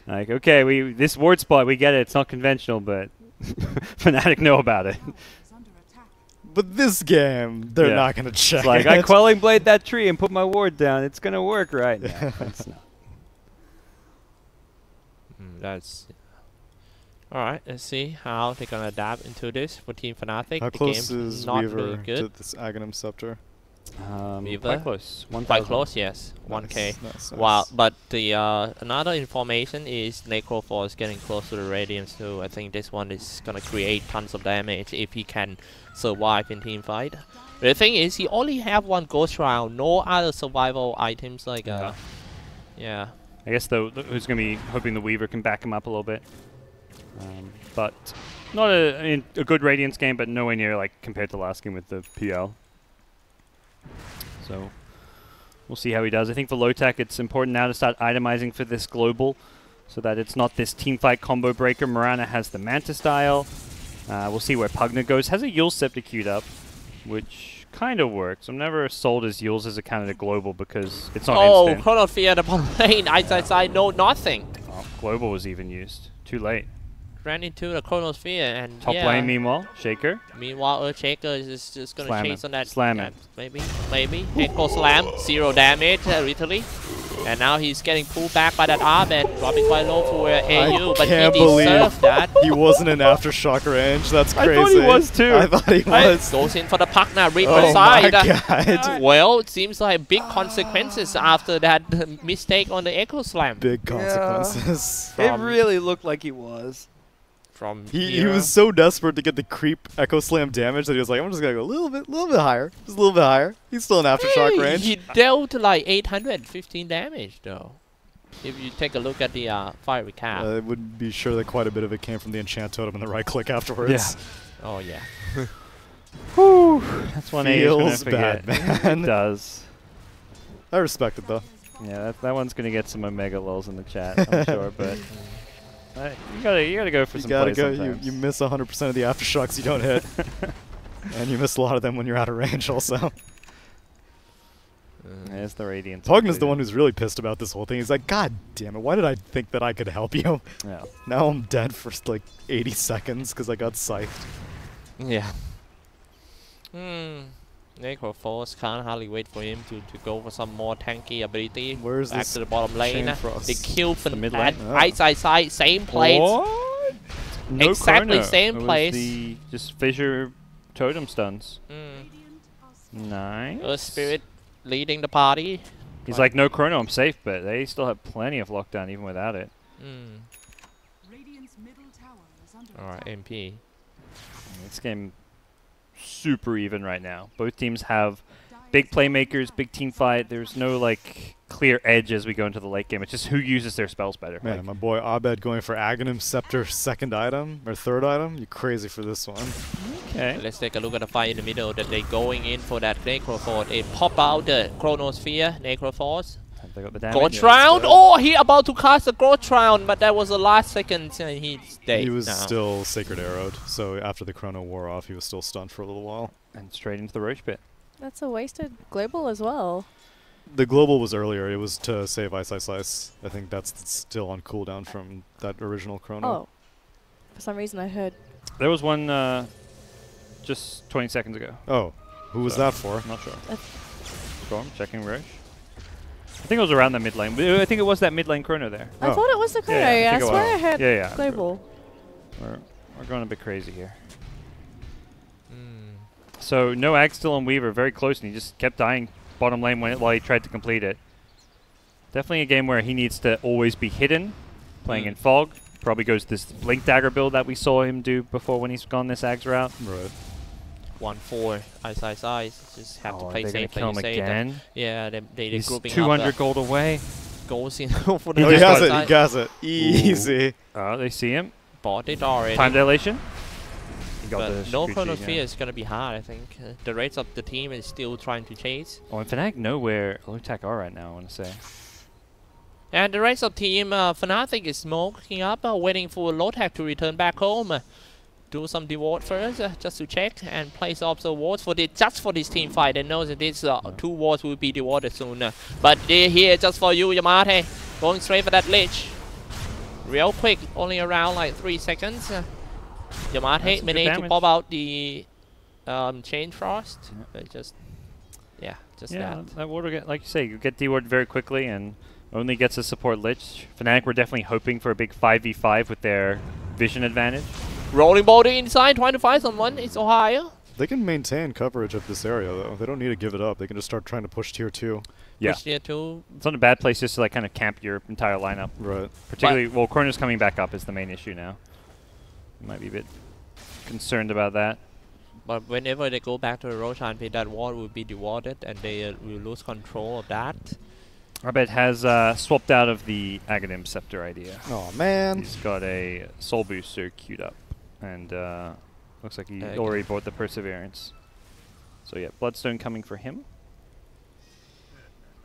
Like, okay, this ward spot, we get it. It's not conventional, but Fnatic know about it. But this game, they're Yeah. not going to check It's like, it. I quelling blade that tree and put my ward down. It's going to work, right? No, it's not. That's... Alright, let's see how they're gonna adapt into this for Team Fnatic. How The close game's is not Weaver really to good. this Aghanim Scepter? Weaver? Quite close. 1,000. Quite close, yes. 1k. Nice, nice. Wow, but the another information is Necroforce getting close to the Radiance too. I think this one is gonna create tons of damage if he can survive in team fight. But the thing is, he only have 1 Ghost Round, no other survival items like yeah. I guess who's going to be hoping the Weaver can back him up a little bit. But not a good Radiance game, but nowhere near like compared to last game with the PL. So we'll see how he does. I think for Lotac, it's important now to start itemizing for this global, so that it's not this team fight combo breaker. Mirana has the Manta style. We'll see where Pugna goes. Has a Yule Scepter queued up, which kind of works. I'm never sold as Yules as a counter to global because it's not instant. Chronosphere the bottom lane. I know nothing. Oh, global was even used. Too late. Ran into the Chronosphere and Top lane, meanwhile, Shaker. Meanwhile, Shaker is just gonna Slam chase it. on that. Slam it. Maybe. Echo Slam, 0 damage, literally. And now he's getting pulled back by that Arbet, dropping quite low for AU, but he can't deserved that. He wasn't in aftershock range. That's I crazy. thought he was too. I thought he was. Goes in for the puck now, read Oh the side. my god. Well, it seems like big consequences after that mistake on the Echo Slam. Big consequences. It really looked like he was. From He was so desperate to get the creep Echo Slam damage that he was like, I'm just gonna go a little bit higher. Just a little bit higher. He's still in aftershock Hey, range. he dealt like 815 damage though. If you take a look at the fire recap. It would be sure that quite a bit of it came from the enchant totem and the right click afterwards. Yeah. Oh yeah. Whew. That's one Feels gonna bad, forget. man. It does. I respect it though. Yeah, that one's gonna get some Omega lulls in the chat, I'm sure. But you gotta go for You some gotta plays go. sometimes. You miss 100% of the aftershocks you don't hit, and you miss a lot of them when you're out of range. Also, There's the Radiance. Pugna's the one who's really pissed about this whole thing. He's like, God damn it! Why did I think that I could help you? Yeah. Now I'm dead for like 80 seconds because I got scythed. Yeah. Necroforce can't hardly wait for him to go for some more tanky ability. Where's back this to the bottom lane? Chain Frost? They kill The mid lane? at Oh. right side, same place. What? No Exactly chrono. same It was place. the just fissure totem stuns. Mm. Nice. Earth Spirit leading the party. He's like, no chrono, I'm safe, but they still have plenty of lockdown even without it. Alright, MP. This game super even right now. Both teams have big playmakers, big team fight. There's no like clear edge as we go into the late game. It's just who uses their spells better. Man, Like, my boy Abed going for Aghanim Scepter second item or third item. You crazy for this one? okay. Let's take a look at the fight in the middle that they going in for that Necroforce. They pop out the Chronosphere, Necroforce. They got the damage. Growth Round! Oh, he about to cast a Growth Round, but that was the last second and he's dead. He was now. still Sacred Arrowed, so after the chrono wore off, he was still stunned for a little while. And straight into the Roach pit. That's a wasted global as well. The global was earlier. It was to save Ice Ice Ice. I think that's still on cooldown from that original chrono. Oh. For some reason I heard. There was one just 20 seconds ago. Oh, who was So, that for? I'm not sure. Uh, Go on, checking Roach. I think it was around the mid lane. I think it was that mid lane chrono there. I thought it was the chrono. Yeah, I swear I heard yeah. global. We're going a bit crazy here. So no Ag still on Weaver, very close, and he just kept dying bottom lane while he tried to complete it. Definitely a game where he needs to always be hidden, playing in fog. Probably goes this Blink Dagger build that we saw him do before when he's gone this Ag's route. Right. 1-4, Ice. Just have to play they're safe. gonna kill him again. Yeah, they're He's grouping 200 up. gold away. Goals in for the Oh, he has it. Easy. Oh, they see him. Bought it already. Time dilation. He got But the no Screechy, Chrono Sphere is gonna be hard, I think. The rest of the team is still trying to chase. Oh, and Fnatic know where Lotac are right now, I want to say. And the rest of team, Fnatic is smoking up, waiting for Lotac to return back home. Do some deward first, just to check, and place off the wards for just for this team fight. They know that these 2 wards will be dewarded soon. But they're here just for you, Yamate. Going straight for that lich. Real quick, only around like 3 seconds. Yamate managed to pop out the Chain Frost. But just that. That water, like you say, you get dewarded very quickly and only gets a support lich. Fnatic were definitely hoping for a big 5v5 with their vision advantage. Rolling boulder inside, trying to find someone. It's Ohio. They can maintain coverage of this area, though. They don't need to give it up. They can just start trying to push tier 2. Yeah. Push tier 2. It's not a bad place just to like kind of camp your entire lineup. Right. Particularly, well, Chrono's coming back up is the main issue now. You might be a bit concerned about that. But whenever they go back to the Roshan pit, that wall will be dewarded and they will lose control of that. Arbet has swapped out of the Aghanim Scepter idea. Oh, man. He's got a Soul Booster queued up. And looks like he already bought the Perseverance. So yeah, Bloodstone coming for him.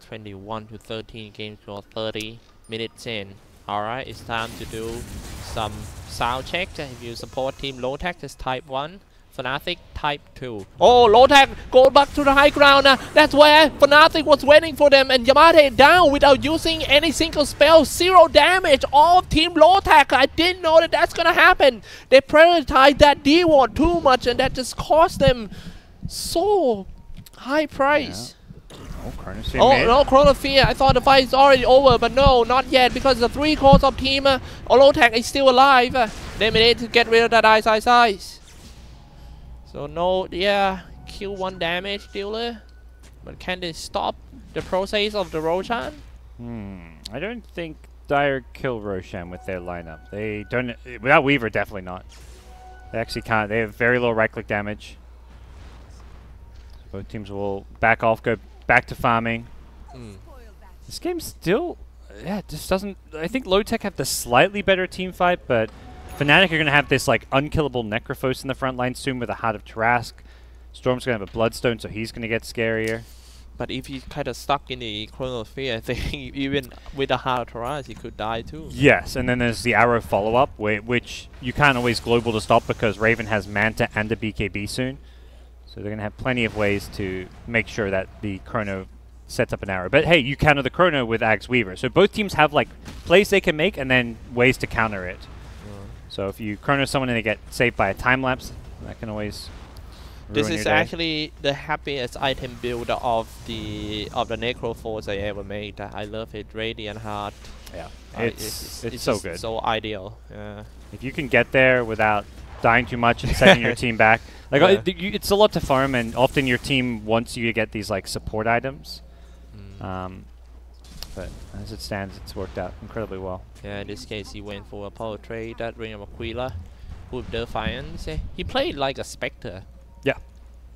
21 to 13, game score 30 minutes in. Alright, it's time to do some sound check. If you support Team Lotac, just type 1. Fnatic, type 2. Oh, Lotac go back to the high ground. That's where Fnatic was waiting for them. And Yamate down without using any single spell. 0 damage. All of Team Lotac. I didn't know that that's going to happen. They prioritized that D-Ward too much. And that just cost them so high price. Yeah. Oh, Chronosphere. Oh, no, Chronosphere. I thought the fight is already over. But no, not yet. Because the 3 cores of Team Lotac is still alive. They managed to get rid of that Ice. So no, kill 1 damage dealer. But can they stop the process of the Roshan? I don't think Dire kill Roshan with their lineup. They don't, without Weaver, definitely not. They actually can't. They have very low right-click damage. Both teams will back off, go back to farming. This game still, just doesn't. I think Lotac have the slightly better team fight, but Fnatic are going to have this like unkillable Necrophos in the front line soon with a Heart of Trask. Storm's going to have a Bloodstone, so he's going to get scarier. But if he's kind of stuck in the Chronosphere, I think even with a Heart of Trask, he could die too. Yes, and then there's the Arrow follow-up, which you can't always global to stop because Raven has Manta and a BKB soon. So they're going to have plenty of ways to make sure that the Chrono sets up an arrow. But hey, you counter the Chrono with Axe Weaver. So both teams have like plays they can make and then ways to counter it. So if you Chrono someone and they get saved by a time lapse, that can always ruin This is your day. actually the happiest item build of the Necrophos I ever made. I love it. Radiant Heart. Yeah, It's so good. So ideal. Yeah. If you can get there without dying too much and setting your team back, like it's a lot to farm, and often your team wants you to get these like support items. But as it stands, it's worked out incredibly well. Yeah, in this case, he went for a power trade, that Ring of Aquila, with Defiance. He played like a Spectre. Yeah.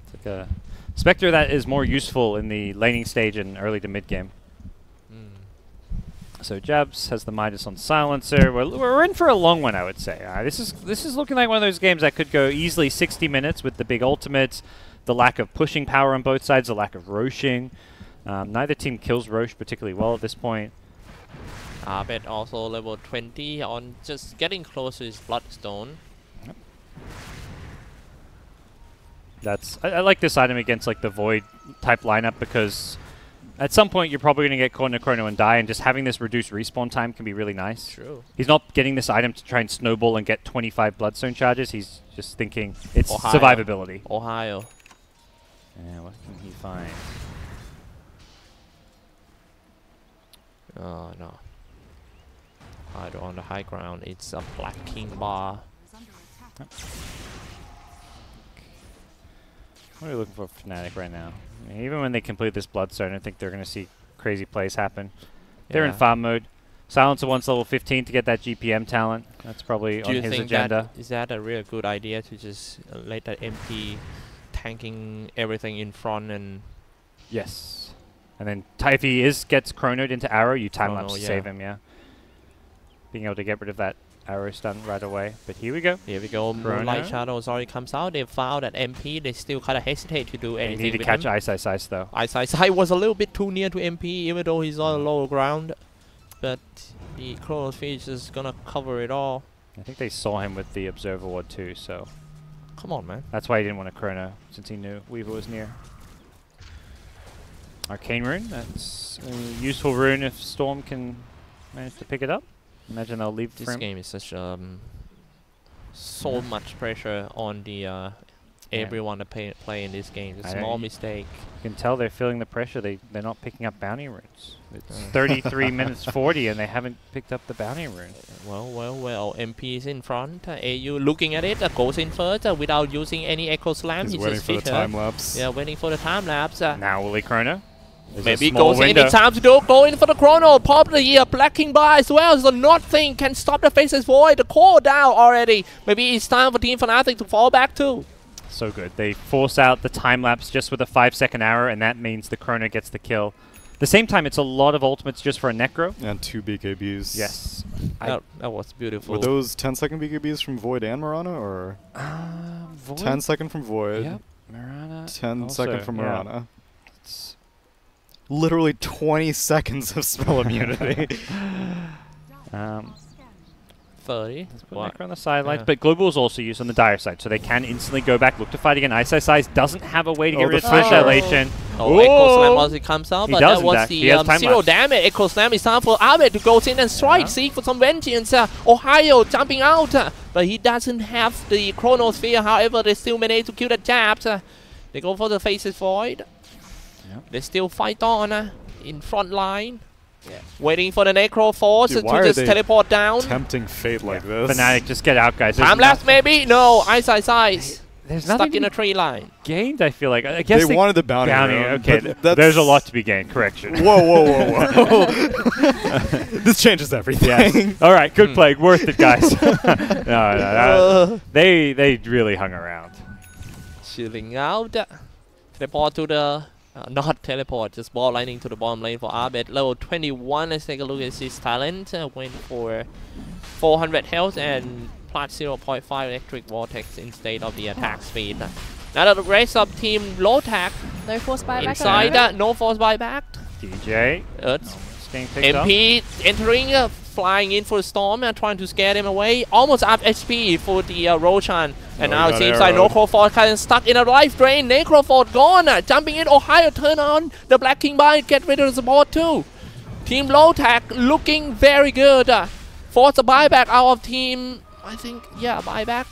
It's like a Spectre that is more useful in the laning stage and early to mid game. So Jabs has the Midas on Silencer. We're in for a long one, I would say. This is looking like one of those games that could go easily 60 minutes with the big ultimates, the lack of pushing power on both sides, the lack of roshing. Neither team kills Roche particularly well at this point. Arbet also level 20 on just getting close to his Bloodstone. Yep. I like this item against like the Void type lineup because at some point you're probably going to get caught in a Chrono and die, and just having this reduced respawn time can be really nice. True. He's not getting this item to try and snowball and get 25 Bloodstone charges. He's just thinking it's Ohio. survivability. Ohio. Yeah, what can he find? Oh no. Hydro on the high ground. It's a Black King bar. What are we looking for Fnatic right now? I mean, even when they complete this Bloodstone, I don't think they're going to see crazy plays happen. They're in farm mode. Silencer wants level 15 to get that GPM talent. That's probably on his agenda. Is that a real good idea to just let that MP tanking everything in front and... Yes. And then if he gets chronoed into arrow, you time lapse to save him, yeah. Being able to get rid of that arrow stun right away. But here we go. Here we go. Moonlight Shadows already comes out. They found that MP. They still kind of hesitate to do anything. They need to catch Xyclopzz though. Xyclopzz was a little bit too near to MP, even though he's on lower ground. But the Chronosphere is just gonna cover it all. I think they saw him with the Observer Ward too, so... Come on, man. That's why he didn't want to chrono, since he knew Weaver was near. Arcane Rune, that's a useful rune if Storm can manage to pick it up. Imagine they'll leave this game is such so much pressure on the everyone to play in this game. It's a small mistake. You can tell they're feeling the pressure. They're not picking up bounty runes. It's 33 minutes 40 and they haven't picked up the bounty rune. Well. MP is in front. AU looking at it. Goes in first without using any Echo Slam. He's waiting for the time lapse. Yeah, waiting for the time lapse. Now will he chrono? Maybe goes in time to go in for the chrono. Probably Black King bar as well. So nothing can stop the Faceless Void. The core down already. Maybe it's time for Team Fnatic to fall back too. So good. They force out the time lapse just with a 5-second arrow, and that means the chrono gets the kill. At the same time, it's a lot of ultimates just for a Necro. And 2 BKBs. Yes. That was beautiful. Were those 10-second BKBs from Void and Mirana, or? Void? 10-second from Void. Yep. Mirana. 10-second from Mirana. It's literally 20 seconds of spell immunity. 30. Let's put Necro on the sidelines, but Global is also used on the dire side, so they can instantly go back, look to fight again. Xyclopzz doesn't have a way to get rid of Flash Dilation. Echo Slam as it comes out, but that was the 0 damage. Echo Slam is time for Abed to go in and strike, seek for some vengeance. Ohio jumping out, but he doesn't have the Chronosphere. However, they still manage to kill the Jabs. They go for the Faceless Void. They still fight on in front line. Waiting for the Necro Force to just teleport down. Tempting fate like this. Fnatic, just get out, guys. Time lapse maybe? No, Ice. There's stuck in a tree line. Gained, I feel like. I guess they wanted the bounty rune, okay, there's a lot to be gained. Correction. Whoa. This changes everything. Yes. All right, good play. Worth it, guys. No, they really hung around. Chilling out. Teleport to the... not teleport, just ball lightning to the bottom lane for Abed. Level 21, let's take a look at his talent. Went for 400 health and plus 0.5 electric vortex instead of the attack speed. Now the rest of team Lotac. No force buyback. Inside, no force buyback. DJ. MP entering, flying in for the Storm and trying to scare them away. Almost up HP for the Roshan. And now it seems like Necrofort kind of stuck in a life drain. Necrofort gone. Jumping in. Ohio turn on the Black King bar and get rid of the support too. Team Lotac looking very good. Force a buyback out of team. I think, buyback.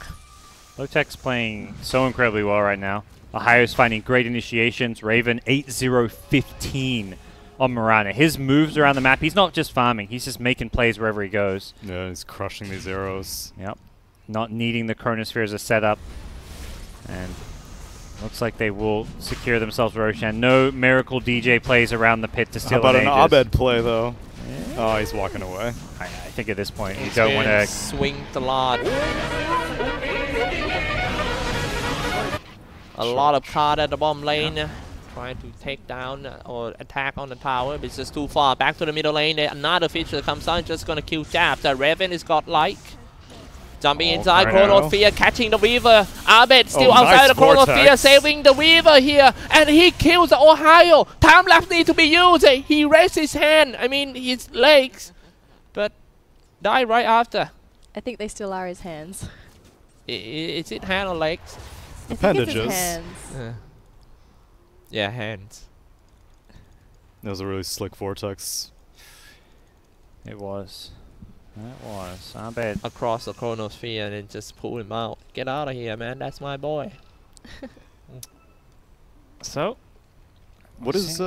Lotac's playing so incredibly well right now. Ohio's finding great initiations. Raven 8-0-15 on Mirana. His moves around the map, he's not just farming. He's just making plays wherever he goes. Yeah, he's crushing these arrows. Yep. Not needing the Chronosphere as a setup. And looks like they will secure themselves Roshan. No miracle DJ plays around the pit to steal How about an Abed play, though? Yeah. Oh, he's walking away. I think at this point, you don't want to... swing the lot. A lot of card at the bottom lane. Trying to take down or attack on the tower, but it's just too far. Back to the middle lane. Another feature comes out, just going to kill Jabs. Raven is godlike. Jumping inside, Chronosphere, catching the Weaver. Abed still outside the Chronosphere, saving the Weaver here. And he kills Ohio. Time lapse needs to be used. He raised his hand, his legs. But die right after. I think they still are his hands. Is it hand or legs? Appendages. Hands. Yeah, hands. That was a really slick vortex. It was. That was. I bet. Across the Chronosphere and then just pull him out. Get out of here, man. That's my boy. So, What is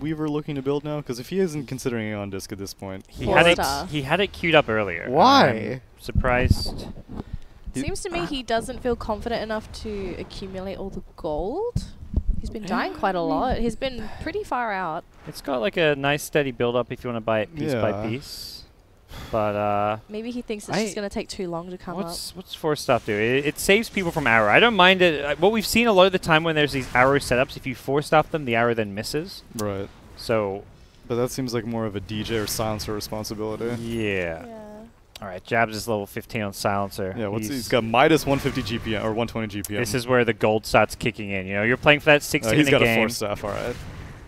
Weaver looking to build now? Because if he isn't considering on disc at this point, He had it queued up earlier. Why? I'm surprised. Seems to me he doesn't feel confident enough to accumulate all the gold. He's been dying quite a lot. He's been pretty far out. It's got like a nice steady build up if you want to buy it piece by piece. But maybe he thinks it's just going to take too long to come up. What's force stuff do? It saves people from arrow. I don't mind it. What we've seen a lot of the time when there's these arrow setups, if you force stuff them, the arrow then misses. Right. So. But that seems like more of a DJ or silencer responsibility. Yeah. All right, Jabs is level 15 on silencer. Yeah, he's got minus 150 GPM or 120 GPM. This is where the gold starts kicking in. You know, you're playing for that 60 he's in a got game. a force staff, all right.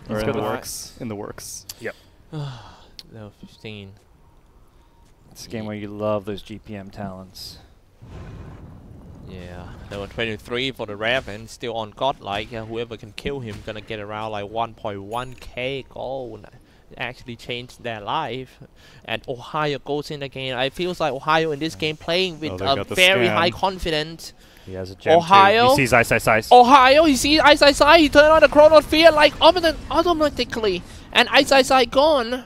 He's in got the works. In the works. Yep. Level 15. It's a game where you love those GPM talents. Yeah, level 23 for the Raven, still on godlike. Whoever can kill him gonna get around like 1.1k gold. Actually changed their life. And Ohio goes in again. I feels like Ohio in this game playing with a very high confidence. He has a gem Ohio. Too. He sees Ice. Ohio, he sees Ice. He turned on the Chronosphere like automatically. And Ice gone.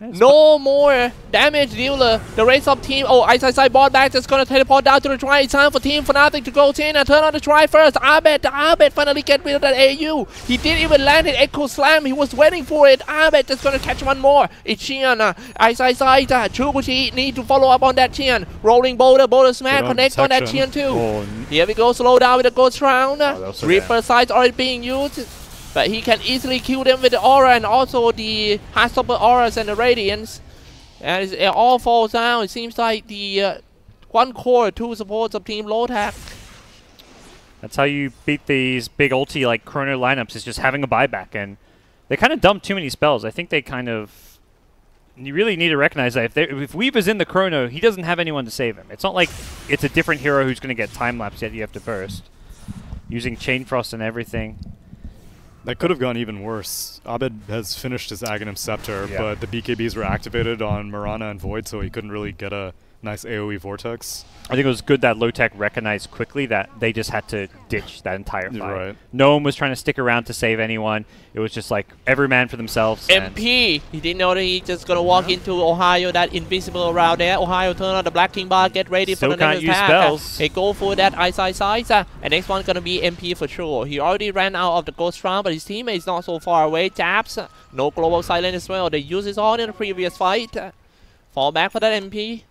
No more damage dealer. The race up team. Oh, Ice bought back. Just gonna teleport down to the try. It's time for Team Fnatic to go in and turn on the try first. Abed finally get rid of that AU. He didn't even land an Echo Slam. He was waiting for it. Abed just gonna catch one more. It's Qian. Ice. Chubuchi need to follow up on that Qian. Rolling boulder smash. Connect on that Qian too. Oh, Here we go. Slow down with the Ghost Round. So Reaper sides already being used. But he can easily kill them with the aura and also the Heartstopper auras and the radiance. And it all falls down. It seems like the one core, two supports of Team Lotac. That's how you beat these big ulti like Chrono lineups, is just having a buyback. And they kind of dump too many spells. I think they kind of... You really need to recognize that if Weaver's in the Chrono, he doesn't have anyone to save him. It's not like it's a different hero who's going to get time-lapse yet you have to burst. Using Chain Frost and everything. That could have gone even worse. Abed has finished his Aghanim Scepter, but the BKBs were activated on Mirana and Void, so he couldn't really get a nice AoE Vortex. I think it was good that Lotac recognized quickly that they just had to ditch that entire fight. Right. No one was trying to stick around to save anyone. It was just like every man for themselves. MP! He didn't know that he just gonna walk into Ohio, that invisible around there. Ohio turn on the Black King bar, get ready for the next attack. Spells. They go for that Ice. And next one gonna be MP for sure. He already ran out of the Ghost Round, but his teammate's not so far away. Taps. No Global Silent as well. They used it all in the previous fight. Fall back for that MP.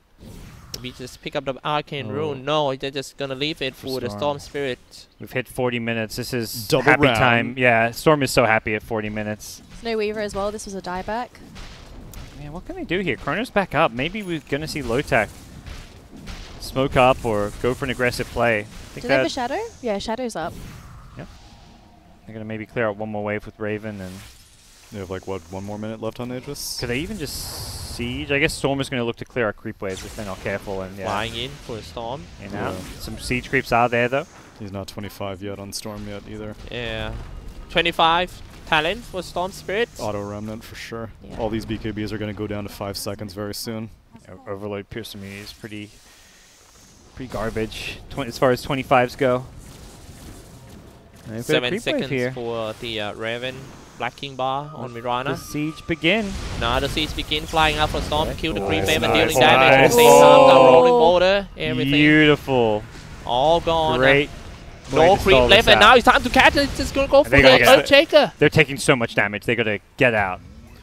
We just pick up the Arcane Rune. No, they're just gonna leave it for the Storm Spirit. We've hit 40 minutes. This is double happy round. Time. Yeah, Storm is so happy at 40 minutes. No Weaver as well. This was a dieback. Man, what can they do here? Chrono's back up. Maybe we're gonna see Lotac smoke up or go for an aggressive play. Do they have a Shadow? Yeah, Shadow's up. Yep. They're gonna maybe clear out one more wave with Raven and... They have like, what, 1 more minute left on Aegis? Could they even just siege? I guess Storm is going to look to clear our creep waves if they're not careful. And Flying in for a Storm. And out. Some siege creeps are there though. He's not 25 yet on Storm yet either. Yeah. 25 talent for Storm Spirit. Auto Remnant for sure. Yeah. All these BKBs are going to go down to 5 seconds very soon. Overload Pierce Immunity is pretty garbage as far as 25s go. 7 seconds here for the Raven Black King bar on Mirana. The siege begin. Now the siege begin, flying out for Storm to kill the creep wave and dealing damage at the same time. The rolling boulder, everything. Beautiful. All gone. Great. No creep left, and now it's time to catch it. It's just gonna go for the Earthshaker. They're taking so much damage. They gotta get out.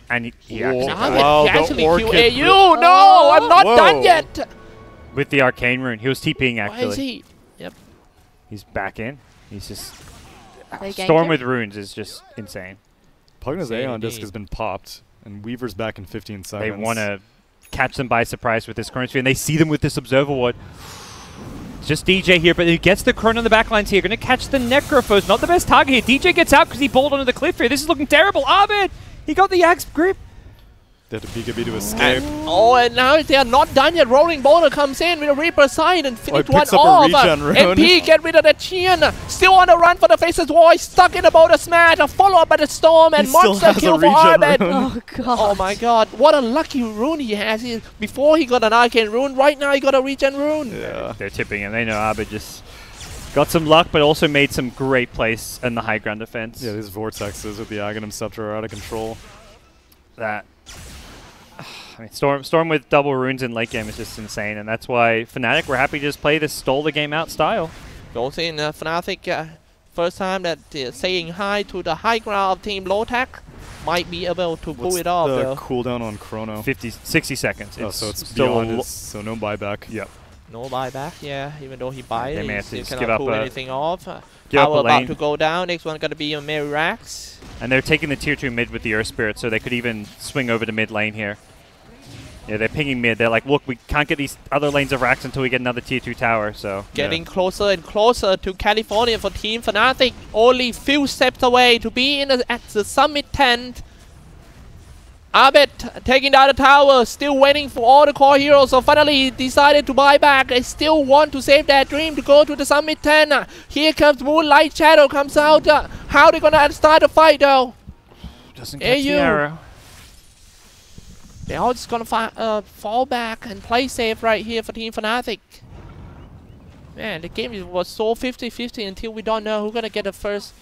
And he actually killed AU. No, I'm not done yet. With the Arcane Rune, he was TPing actually. Why is he? Yep. He's back in. He's just They Storm with runes is just insane. Pugna's Aeon disc has been popped, and Weaver's back in 15 seconds. They want to catch them by surprise with this Chronosphere, and they see them with this Observer Ward. It's just DJ here, but he gets the Chrono on the backlines here. Going to catch the Necrophos. Not the best target here. DJ gets out because he bowled onto the cliff here. This is looking terrible. Abed! He got the Axe grip. They had to BKB to escape. And now they are not done yet. Rolling Boulder comes in with a Reaper side and finish one picks up off. a regen rune. MP get rid of the Qian. Still on the run for the Faceless War. He's stuck in the Boulder Smash. A follow-up by the Storm and monster kill for Arbed. Oh, God. Oh, my God. What a lucky rune he has. Before he got an Arcane Rune, right now he got a regen rune. Yeah. They're tipping him. They know Abed just Got some luck, but also made some great plays in the high ground defense. Yeah, these vortexes with the Aghanim Scepter are out of control. That. I mean, Storm with double runes in late game is just insane, and that's why Fnatic were happy to just play this stole the game out style. Goes in Fnatic, first time that saying hi to the high ground of Team Lotac. Might be able to pull it off, though. What's the cooldown on Chrono? 60 seconds. Oh, so it's still beyond his, so no buyback. Yep. No buyback, yeah. Even though he buys They it, may he have to still just cannot give up pull a- anything off. give up Power a about lane. to go down. Next one gonna be a Mary Rax. And they're taking the tier 2 mid with the Earth Spirit, so they could even swing over to mid lane here. Yeah, they're pinging mid. They're like, look, we can't get these other lanes of racks until we get another tier 2 tower, so... Getting closer and closer to California for Team Fnatic. Only few steps away to be in at the summit tent. Abed taking down the tower, still waiting for all the core heroes, so finally decided to buy back. They still want to save their dream to go to the summit tent. Here comes Moonlight Shadow, comes out. How they gonna start the fight though? Doesn't catch the AU. arrow. They're all just gonna fall back and play safe right here for Team Fnatic. Man, the game was so 50-50 until we don't know who's gonna get the first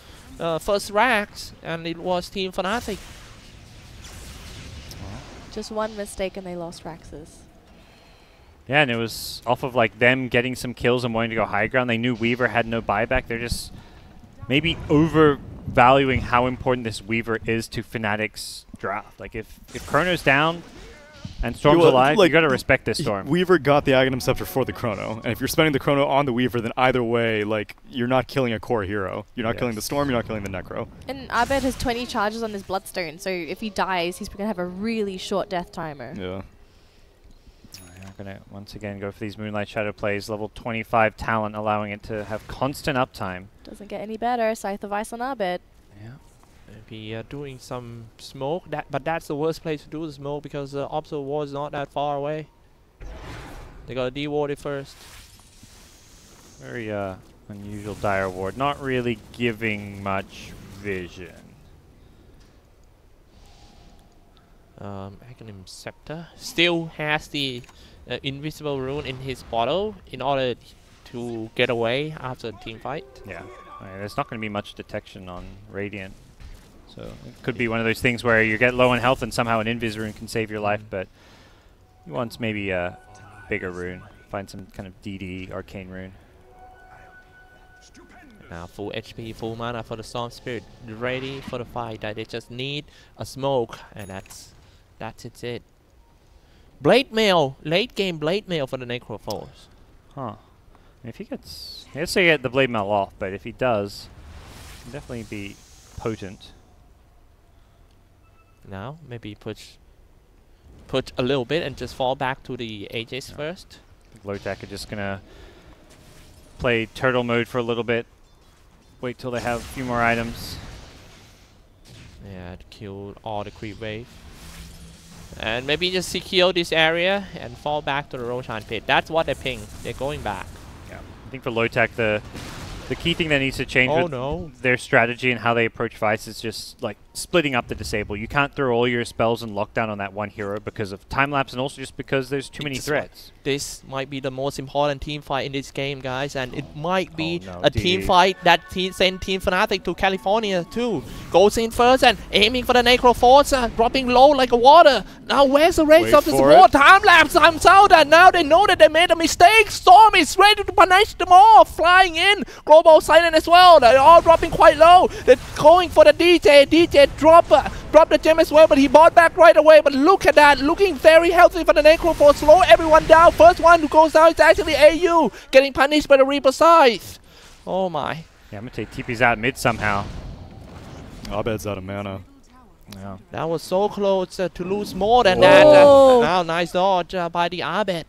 racks, and it was Team Fnatic. Just one mistake and they lost Raxes. Yeah, and it was off of like them getting some kills and wanting to go high ground. They knew Weaver had no buyback. They're just maybe overvaluing how important this Weaver is to Fnatic's draft. Like if Chrono's down and Storm's alive, you gotta respect this Storm. Weaver got the Aghanim Scepter for the Chrono, and if you're spending the Chrono on the Weaver, then either way, like, you're not killing a core hero. You're not killing the Storm, you're not killing the Necro. And Abed has 20 charges on his Bloodstone, so if he dies, he's going to have a really short death timer. Yeah. I'm gonna once again go for these Moonlight Shadow plays. Level 25 talent, allowing it to have constant uptime. Doesn't get any better. Scythe of Ice on Abed. Yeah. Maybe doing some smoke, but that's the worst place to do the smoke because the obstacle wall is not that far away. They gotta de-ward it first. Very unusual Dire Ward. Not really giving much vision. Aghanim Scepter still has the invisible rune in his bottle in order to get away after the team fight. Yeah. There's not going to be much detection on Radiant. So it could be one of those things where you get low on health and somehow an Invis rune can save your life, but he wants maybe a bigger rune. Find some kind of DD arcane rune. Now full HP, full mana for the Storm Spirit, ready for the fight. They just need a smoke, and that's it. Blade Mail, late game Blade Mail for the Necrophores. Huh. If he gets... He has to get the Blade Mail off, but if he does, it can definitely be potent. Now, maybe push a little bit and just fall back to the Aegis first. Lotac are just going to play turtle mode for a little bit. Wait till they have a few more items. Yeah, to kill all the creep wave. And maybe just secure this area and fall back to the Roshan pit. That's what they ping. They're going back. Yeah. I think for Lotac, the key thing that needs to change with their strategy and how they approach fights is just like splitting up the disable. You can't throw all your spells and lockdown on that one hero because of time lapse and also just because there's too many threats. This might be the most important team fight in this game, guys, and it might be no, a team fight that send Team Fnatic to California too. Goes in first and aiming for the Necrophores, dropping low like a water. Now where's the rest of this war? Time lapse comes out, and now they know that they made a mistake. Storm is ready to punish them all, flying in. Global Silent as well. They're all dropping quite low. They're going for the DJ. DJ drop the gem as well, but he bought back right away. But look at that, looking very healthy for the Necrophore. Slow everyone down. First one who goes down is actually AU, getting punished by the Reaper Scythe. Oh my. Yeah, I'm going to take TP's out mid somehow. Abed's out of mana. Yeah. That was so close to lose more than that. Now nice dodge by the Abed.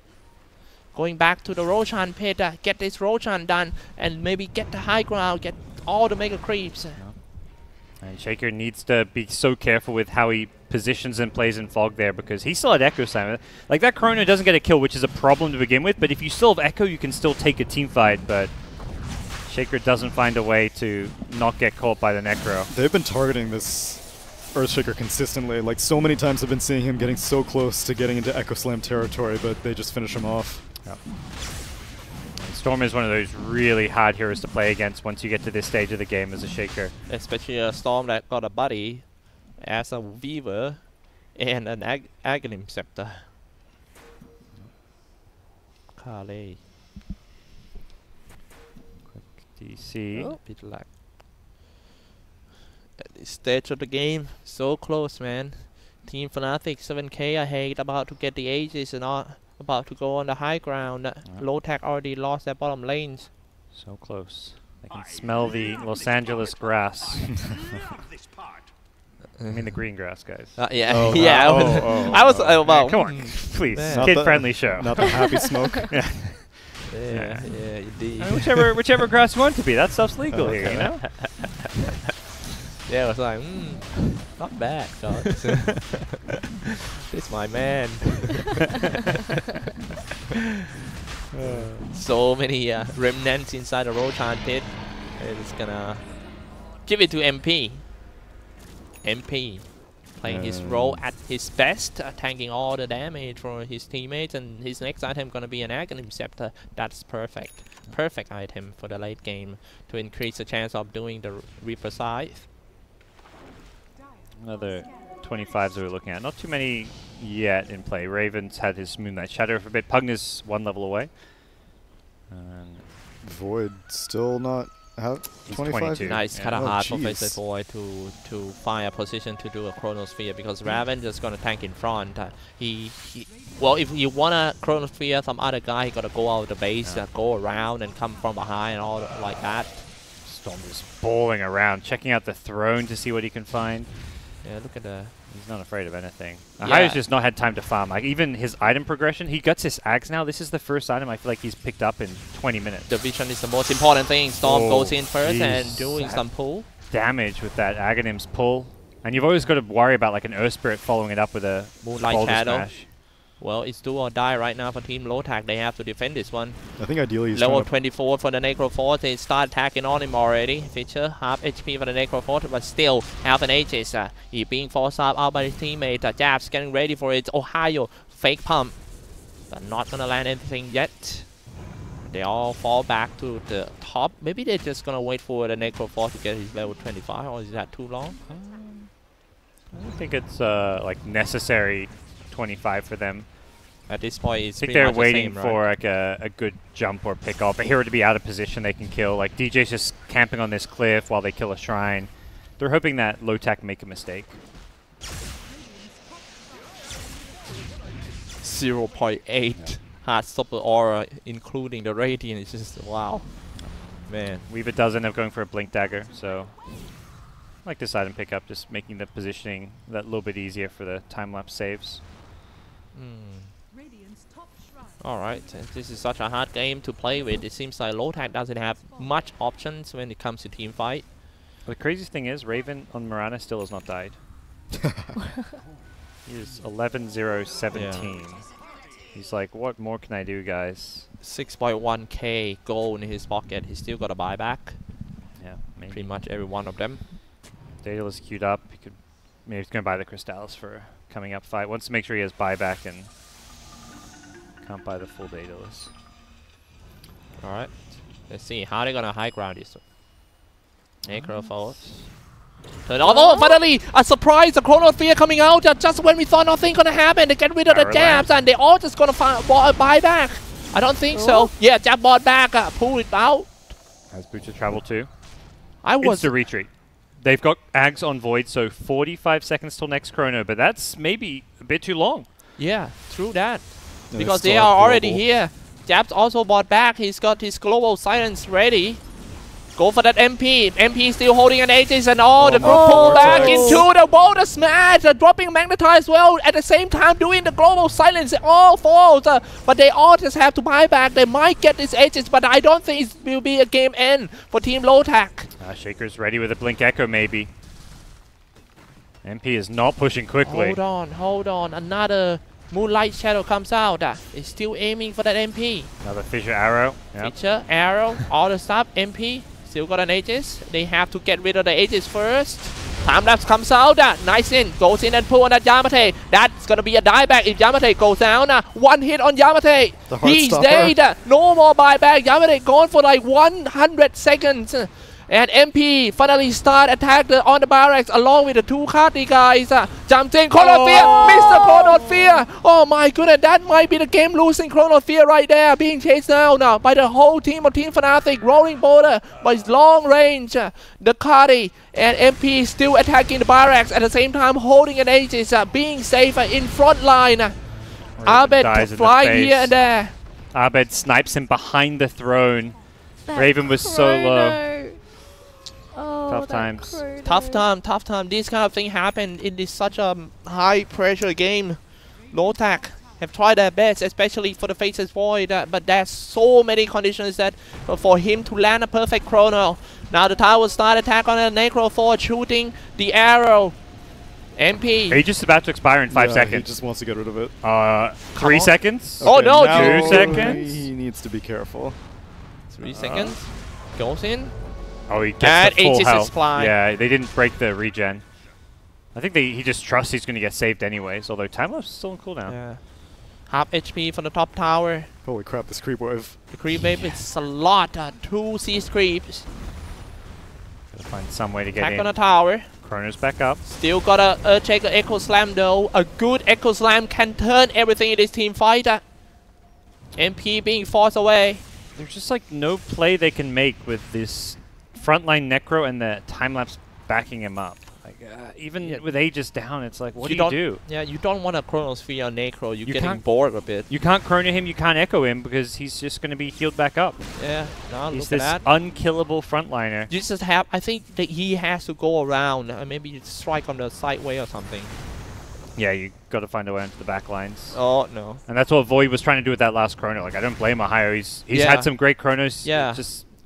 Going back to the Roshan pit, get this Roshan done, and maybe get the high ground, get all the mega creeps. And Shaker needs to be so careful with how he positions and plays in Fog there because he still had Echo Slam. Like that Chrono doesn't get a kill, which is a problem to begin with, but if you still have Echo, you can still take a team fight, but Shaker doesn't find a way to not get caught by the Necro. They've been targeting this Earthshaker consistently. Like, so many times I've been seeing him getting so close to getting into Echo Slam territory, but they just finish him off. Yep. Storm is one of those really hard heroes to play against once you get to this stage of the game as a Shaker. Especially a Storm that got a buddy as a Weaver and an Aghanim Scepter. Kale. DC. Oh, bit lag. At this stage of the game, so close, man. Team Fnatic 7K ahead, about to get the Aegis and about to go on the high ground. Lotac already lost their bottom lanes. So close. I can smell the Los Angeles grass. I mean the green grass, guys. Yeah, Oh, yeah. I was well, well. come on, please, Man. kid-friendly show. Not the happy smoke. Yeah. Yeah, indeed. I mean, whichever grass you want to be, that stuff's legal here, you know. Yeah, I was like, not bad, guys. This my man. So many remnants inside the Rotan pit. It's gonna give it to MP. MP playing his role at his best, tanking all the damage for his teammates, and his next item gonna be an Aghanim Scepter. That's perfect. Perfect item for the late game to increase the chance of doing the Reaper Scythe. Another 25s that we're looking at. Not too many yet in play. Raven's had his Moonlight Shadow for a bit. Pugna's 1 level away. And Void still not have 25. 22. Now it's Yeah. kind of Oh, hard for jeez. Faceless Void to find a position to do a Chronosphere because Raven just gonna tank in front. Well, if you wanna Chronosphere some other guy, he gotta go out of the base, go around and come from behind and all like that. Storm is bowling around, checking out the throne to see what he can find. Yeah, look at the. He's not afraid of anything. Yeah. Ahayo's just not had time to farm. Like even his item progression, he gets his Ags now. This is the first item I feel like he's picked up in 20 minutes. The vision is the most important thing. Storm Oh, goes in first and jeez. doing some pull. Damage with that Aghanim's pull. And you've always got to worry about like an Earth Spirit following it up with a Moonlight Boulder Shadow. Smash. Well, it's do or die right now for Team Lotac. They have to defend this one. I think ideally he's Level trying to 24 for the Necroforce. They start attacking on him already. Fisher, half HP for the Necroforce, but still half an Aegis. He being forced out by his teammate. Jabs getting ready for it. Ohio, fake pump. But not gonna land anything yet. They all fall back to the top. Maybe they're just gonna wait for the Necroforce to get his level 25, or is that too long? I don't think it's like necessary 25 for them. At this point, it's I think pretty they're much the waiting same, for right? like a good jump or pick off. A hero to be out of position they can kill. Like DJ's just camping on this cliff while they kill a shrine. They're hoping that Lotac make a mistake. 0.8 Heartstopper aura, including the Radiant. It's just wow, man. Weaver doesn't have going for a Blink Dagger, so I like this item pickup, just making the positioning that little bit easier for the time-lapse saves. Alright, this is such a hard game to play with. It seems like Lotac doesn't have much options when it comes to team fight. The craziest thing is, Raven on Mirana still has not died. He is 11-0-17. He's like, what more can I do, guys? 6.1k gold in his pocket. He's still got a buyback. Yeah, maybe. Pretty much every one of them. Danelie queued up. He could, maybe he's going to buy the Crystallis for a coming up fight. Wants to make sure he has buyback and can't buy the full Daedalus. Alright, let's see how they're gonna high ground this. Necroforce. Oh, finally a surprise! A Chronosphere coming out just when we thought nothing gonna happen. They get rid of the jabs and they all just gonna buy back. I don't think so. Yeah, jab bought back. Pull it out. Has Butcher travel too? I was It's a retreat. They've got Ags on Void, so 45 seconds till next Chrono, but that's maybe a bit too long. Yeah, true that. Yeah, Because still they have are already global. here. Jabs also bought back. He's got his global silence ready. Go for that MP. MP still holding an Aegis and all. The group pull back into the Boulder Smash. Dropping Magnetize well. At the same time doing the global silence. It all falls. But they all just have to buy back. They might get this Aegis, but I don't think it will be a game end for Team Lotac. Shaker's ready with a Blink Echo maybe. MP is not pushing quickly. Hold on. Another Moonlight Shadow comes out. It's still aiming for that MP. Another Fissure Arrow. Yep. Feature, arrow, all the stuff, MP. Still got an Aegis. They have to get rid of the Aegis first. Time lapse comes out. Nice in. Goes in and pull on that Yamate. That's gonna be a dieback if Yamate goes down. One hit on Yamate. He's dead. No more buyback. Yamate gone for like 100 seconds. And MP finally start attack on the barracks along with the two Cardi guys. Jumped in. Chronosphere! Mr. Chronosphere! Oh my goodness, that might be the game losing Chronosphere right there. Being chased down now by the whole team of Team Fnatic. Rolling border by his long range. The Cardi and MP still attacking the barracks at the same time holding an Aegis. Being safer in front line. Abed to fly here and there. Abed snipes him behind the throne. Raven was so low. Oh, tough times. Tough time. This kind of thing happened in this such a high pressure game. Lotac have tried their best, especially for the Faceless Void, but there's so many conditions that for him to land a perfect chrono. Now the tower start attack on a Necro Forge, shooting the arrow. MP. He's just about to expire in 5 seconds. He just wants to get rid of it. 3 seconds. Okay, oh no, 2 seconds. He needs to be careful. 3 seconds. Goes in. Oh, he gets the full health. Supply. Yeah, they didn't break the regen. I think he just trusts he's going to get saved anyways, although time lapse is still on cooldown. Yeah. Half HP from the top tower. Holy crap, this creep wave. The creep wave is a lot. 2 Siege creeps. Gotta find some way to get Attack in. on the tower. Chrono's back up. Still got a check an Echo Slam though. A good Echo Slam can turn everything in this team fight. MP being forced away. There's just like no play they can make with this frontline Necro and the time-lapse backing him up. Like, even with Aegis down, it's like, what do you do? Yeah, you don't want a Chronosphere on Necro. You're getting bored a bit. You can't Chrono him, you can't Echo him, because he's just going to be healed back up. Yeah, now he's look at this that. unkillable frontliner. You just have, I think that he has to go around. Maybe you strike on the sideway or something. Yeah, you got to find a way into the back lines. Oh, no. And that's what Void was trying to do with that last Chrono. Like, I don't blame Ohio. He's had some great Chronos. Yeah.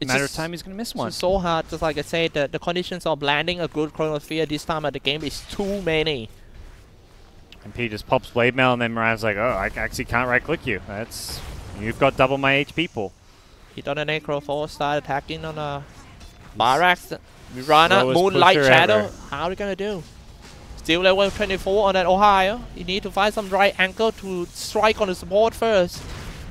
It's a matter of time he's going to miss one. It's so hard. Just like I said, the conditions of landing a good Chronosphere this time at the game is too many. And P just pops Blade Mail, and then Miran's like, oh, I actually can't right-click you. You've got double my HP pool. Hit on a Necro Force, start attacking on a Barracks. Mirana, Moonlight Shadow. Ever. How are you going to do? Still level 24 on that Ohio. You need to find some right angle to strike on the support first.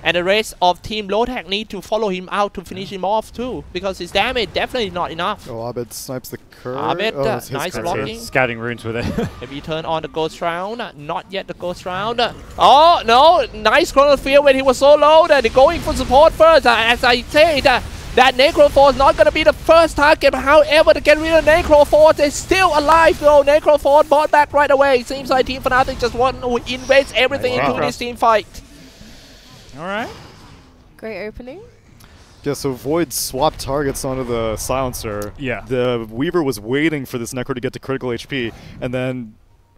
And the rest of Team Lotac need to follow him out to finish him off too. Because his damage definitely not enough. Oh, Abed snipes the curve. Abed, nice blocking. Scouting runes with it. Maybe you turn on the Ghost Round. Not yet the Ghost Round. Oh, no. Nice Chronosphere when he was so low. They're going for support first. As I said, that Necro Force not going to be the first target. However, to get rid of Necro Force, they're still alive though. Necro Force bought back right away. Seems like Team Fnatic just want to invest everything into this team fight. Alright. Great opening. Yeah, so Void swapped targets onto the Silencer. Yeah. The Weaver was waiting for this Necro to get to critical HP, and then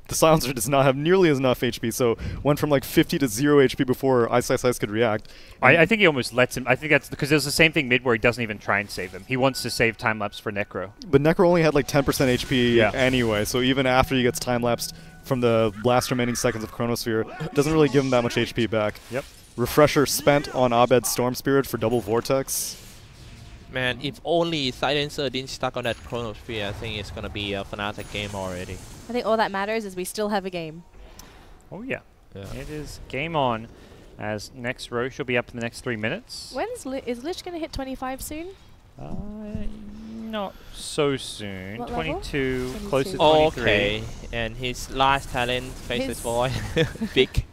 the Silencer does not have nearly enough HP, so went from like 50 to 0 HP before Ice could react. I think he almost lets him. I think that's because there's the same thing mid where he doesn't even try and save him. He wants to save time-lapse for Necro. But Necro only had like 10% HP anyway, so even after he gets time-lapsed from the last remaining seconds of Chronosphere, it doesn't really give him that much HP back. Yep. Refresher spent on Abed's Storm Spirit for double Vortex. Man, if only Silencer didn't stuck on that Chronosphere, I think it's going to be a Fnatic game already. I think all that matters is we still have a game. Oh, yeah. It is game on, as next Roche will be up in the next 3 minutes. Is Lich going to hit 25 soon? Not so soon. What 22, level? close to 22. 23. Okay, and his last talent, Faceless Void, big.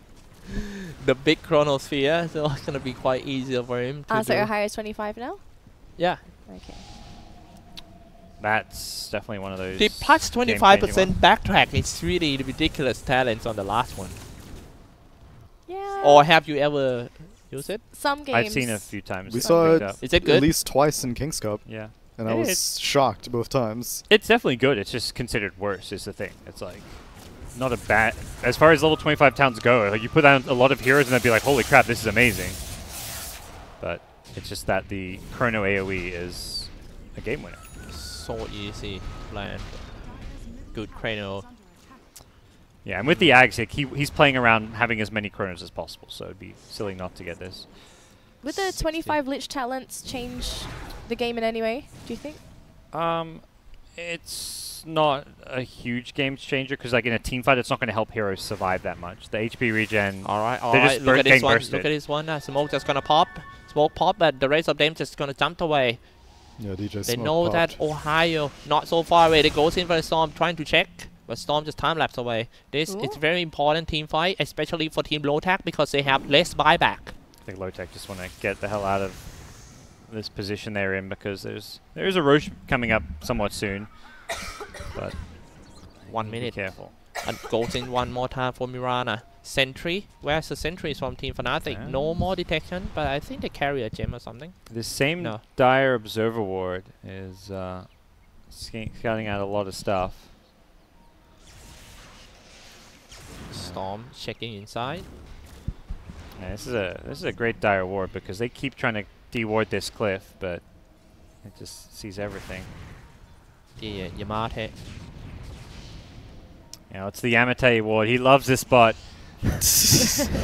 The big Chronosphere, so it's going to be quite easier for him to So do. Ohio is 25 now? Yeah. Okay. That's definitely one of those. The plus 25% backtrack is really ridiculous talents on the last one. Yeah. Or have you ever used it? Some games. I've seen it a few times. We saw it Is it good? at least twice in King's Cup. Yeah. And I was shocked both times. It's definitely good. It's just considered worse is the thing. It's like not a bad. As far as level 25 towns go, like you put down a lot of heroes and they'd be like, holy crap, this is amazing. But it's just that the Chrono AoE is a game winner. So easy to land. Good Chrono. Yeah, and with the Ags, like, he's playing around having as many Chronos as possible, so it'd be silly not to get this. Would the 25 Lich talents change the game in any way, do you think? It's it's not a huge game changer because, like, in a team fight, it's not going to help heroes survive that much. The HP regen. All right. Look at this one. Look at this one. Smoke just gonna pop. Smoke pop, but the rest of them just gonna jump away. Yeah, DJ They Smoke know popped. that Ohio not so far away. They goes in for the Storm, trying to check, but Storm just time lapse away. This is very important team fight, especially for Team Lotac because they have less buyback. I think Lotac just want to get the hell out of this position they're in because there is a Roche coming up somewhat soon. But 1 minute. Be careful. And goes in one more time for Mirana. Sentry. Where's the sentries from Team Fnatic? No more detection, but I think they carry a gem or something. This same Dire Observer Ward is scouting out a lot of stuff. Storm checking inside. Yeah, this is a great Dire Ward because they keep trying to deward this cliff, but it just sees everything. Yeah, Yamate. You know, it's the Yamate ward. He loves this spot.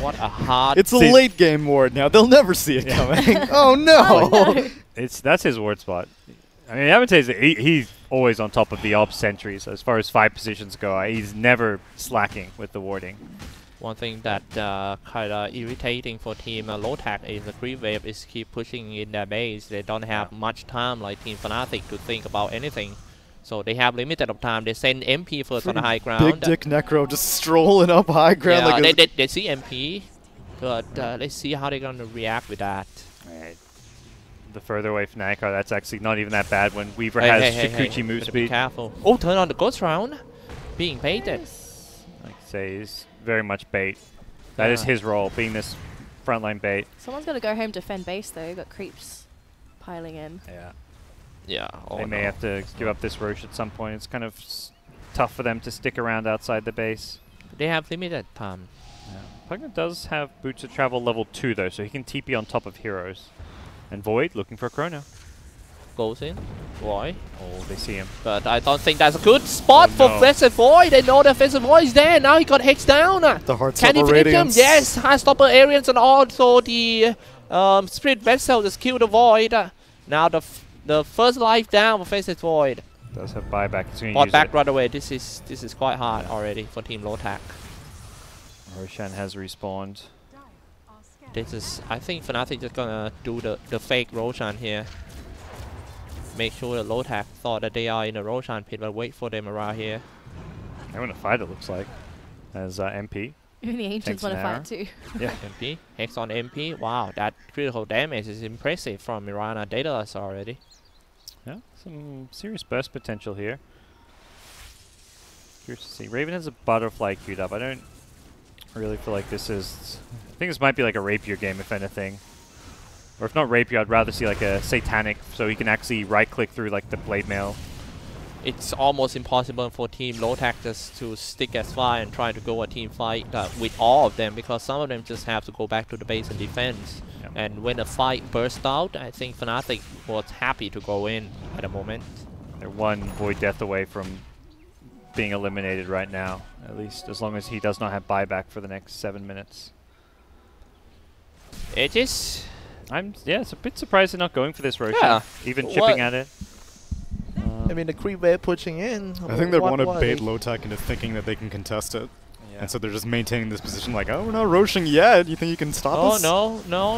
What a hard... It's a late game ward now. They'll never see it coming. Oh, no. Oh, no. That's his ward spot. I mean, Yamate's he's always on top of the ob sentries as far as 5 positions go. He's never slacking with the warding. One thing that kind of irritating for Team Lotac is the creep wave is keep pushing in their base. They don't have much time like Team Fnatic to think about anything. So they have limited of time. They send MP first on the high ground. Big Dick Necro just strolling up high ground. Yeah, like they see MP, but let's see how they're going to react with that. Right. The further away Fnatic are, that's actually not even that bad when Weaver has Shukuchi move speed. Be careful. Oh, turn on the ghost round. Being baited. Like I say, he's very much bait. That is his role, being this frontline bait. Someone's got to go home defend base though. Got creeps piling in. Yeah. Yeah. Oh, they may have to give up this Roche at some point. It's kind of tough for them to stick around outside the base. They have limited time. Yeah. Pugna does have Boots of Travel level 2 though, so he can TP on top of heroes. And Void looking for a Chrono. Goes in. Void. Oh, they see him. But I don't think that's a good spot for Fezzer Void. They know that Fezzer Void is there. Now he got Hex down. The Heartstopper Can he finish him? Radiance. Yes. Heartstopper Arians and also the Spirit Vessel just killed the Void. Now the first life down for Fezzer Void. Does have buyback. He's going to Bought use back it. right away. This is quite hard already for Team Lotac. Roshan has respawned. This is, I think Fnatic just gonna do the fake Roshan here. Make sure that Lotac thought that they are in a Roshan pit, but wait for them around here. They want to fight, it looks like. As MP. Even the ancients want to fight too. Yeah. MP, Hex on MP. Wow, that critical damage is impressive from Mirana Danelie already. Yeah, some serious burst potential here. Curious to see. Raven has a butterfly queued up. I don't really feel like this is... I think this might be like a rapier game, if anything. Or if not rapier, I'd rather see like a satanic, so he can actually right-click through like the blade mail. It's almost impossible for Team Lotac just to stick as far and try to go a team fight with all of them, because some of them just have to go back to the base and defense. Yep. And when a fight bursts out, I think Fnatic was happy to go in at the moment. They're one Void Death away from being eliminated right now, at least as long as he does not have buyback for the next 7 minutes. Aegis. It's a bit surprised they're not going for this Roshan. Yeah. Even chipping at it. I mean, the creep wave pushing in. I think they want to bait Lotac into thinking that they can contest it. Yeah. And so they're just maintaining this position like, oh, we're not Roshing yet. You think you can stop us? Oh, no.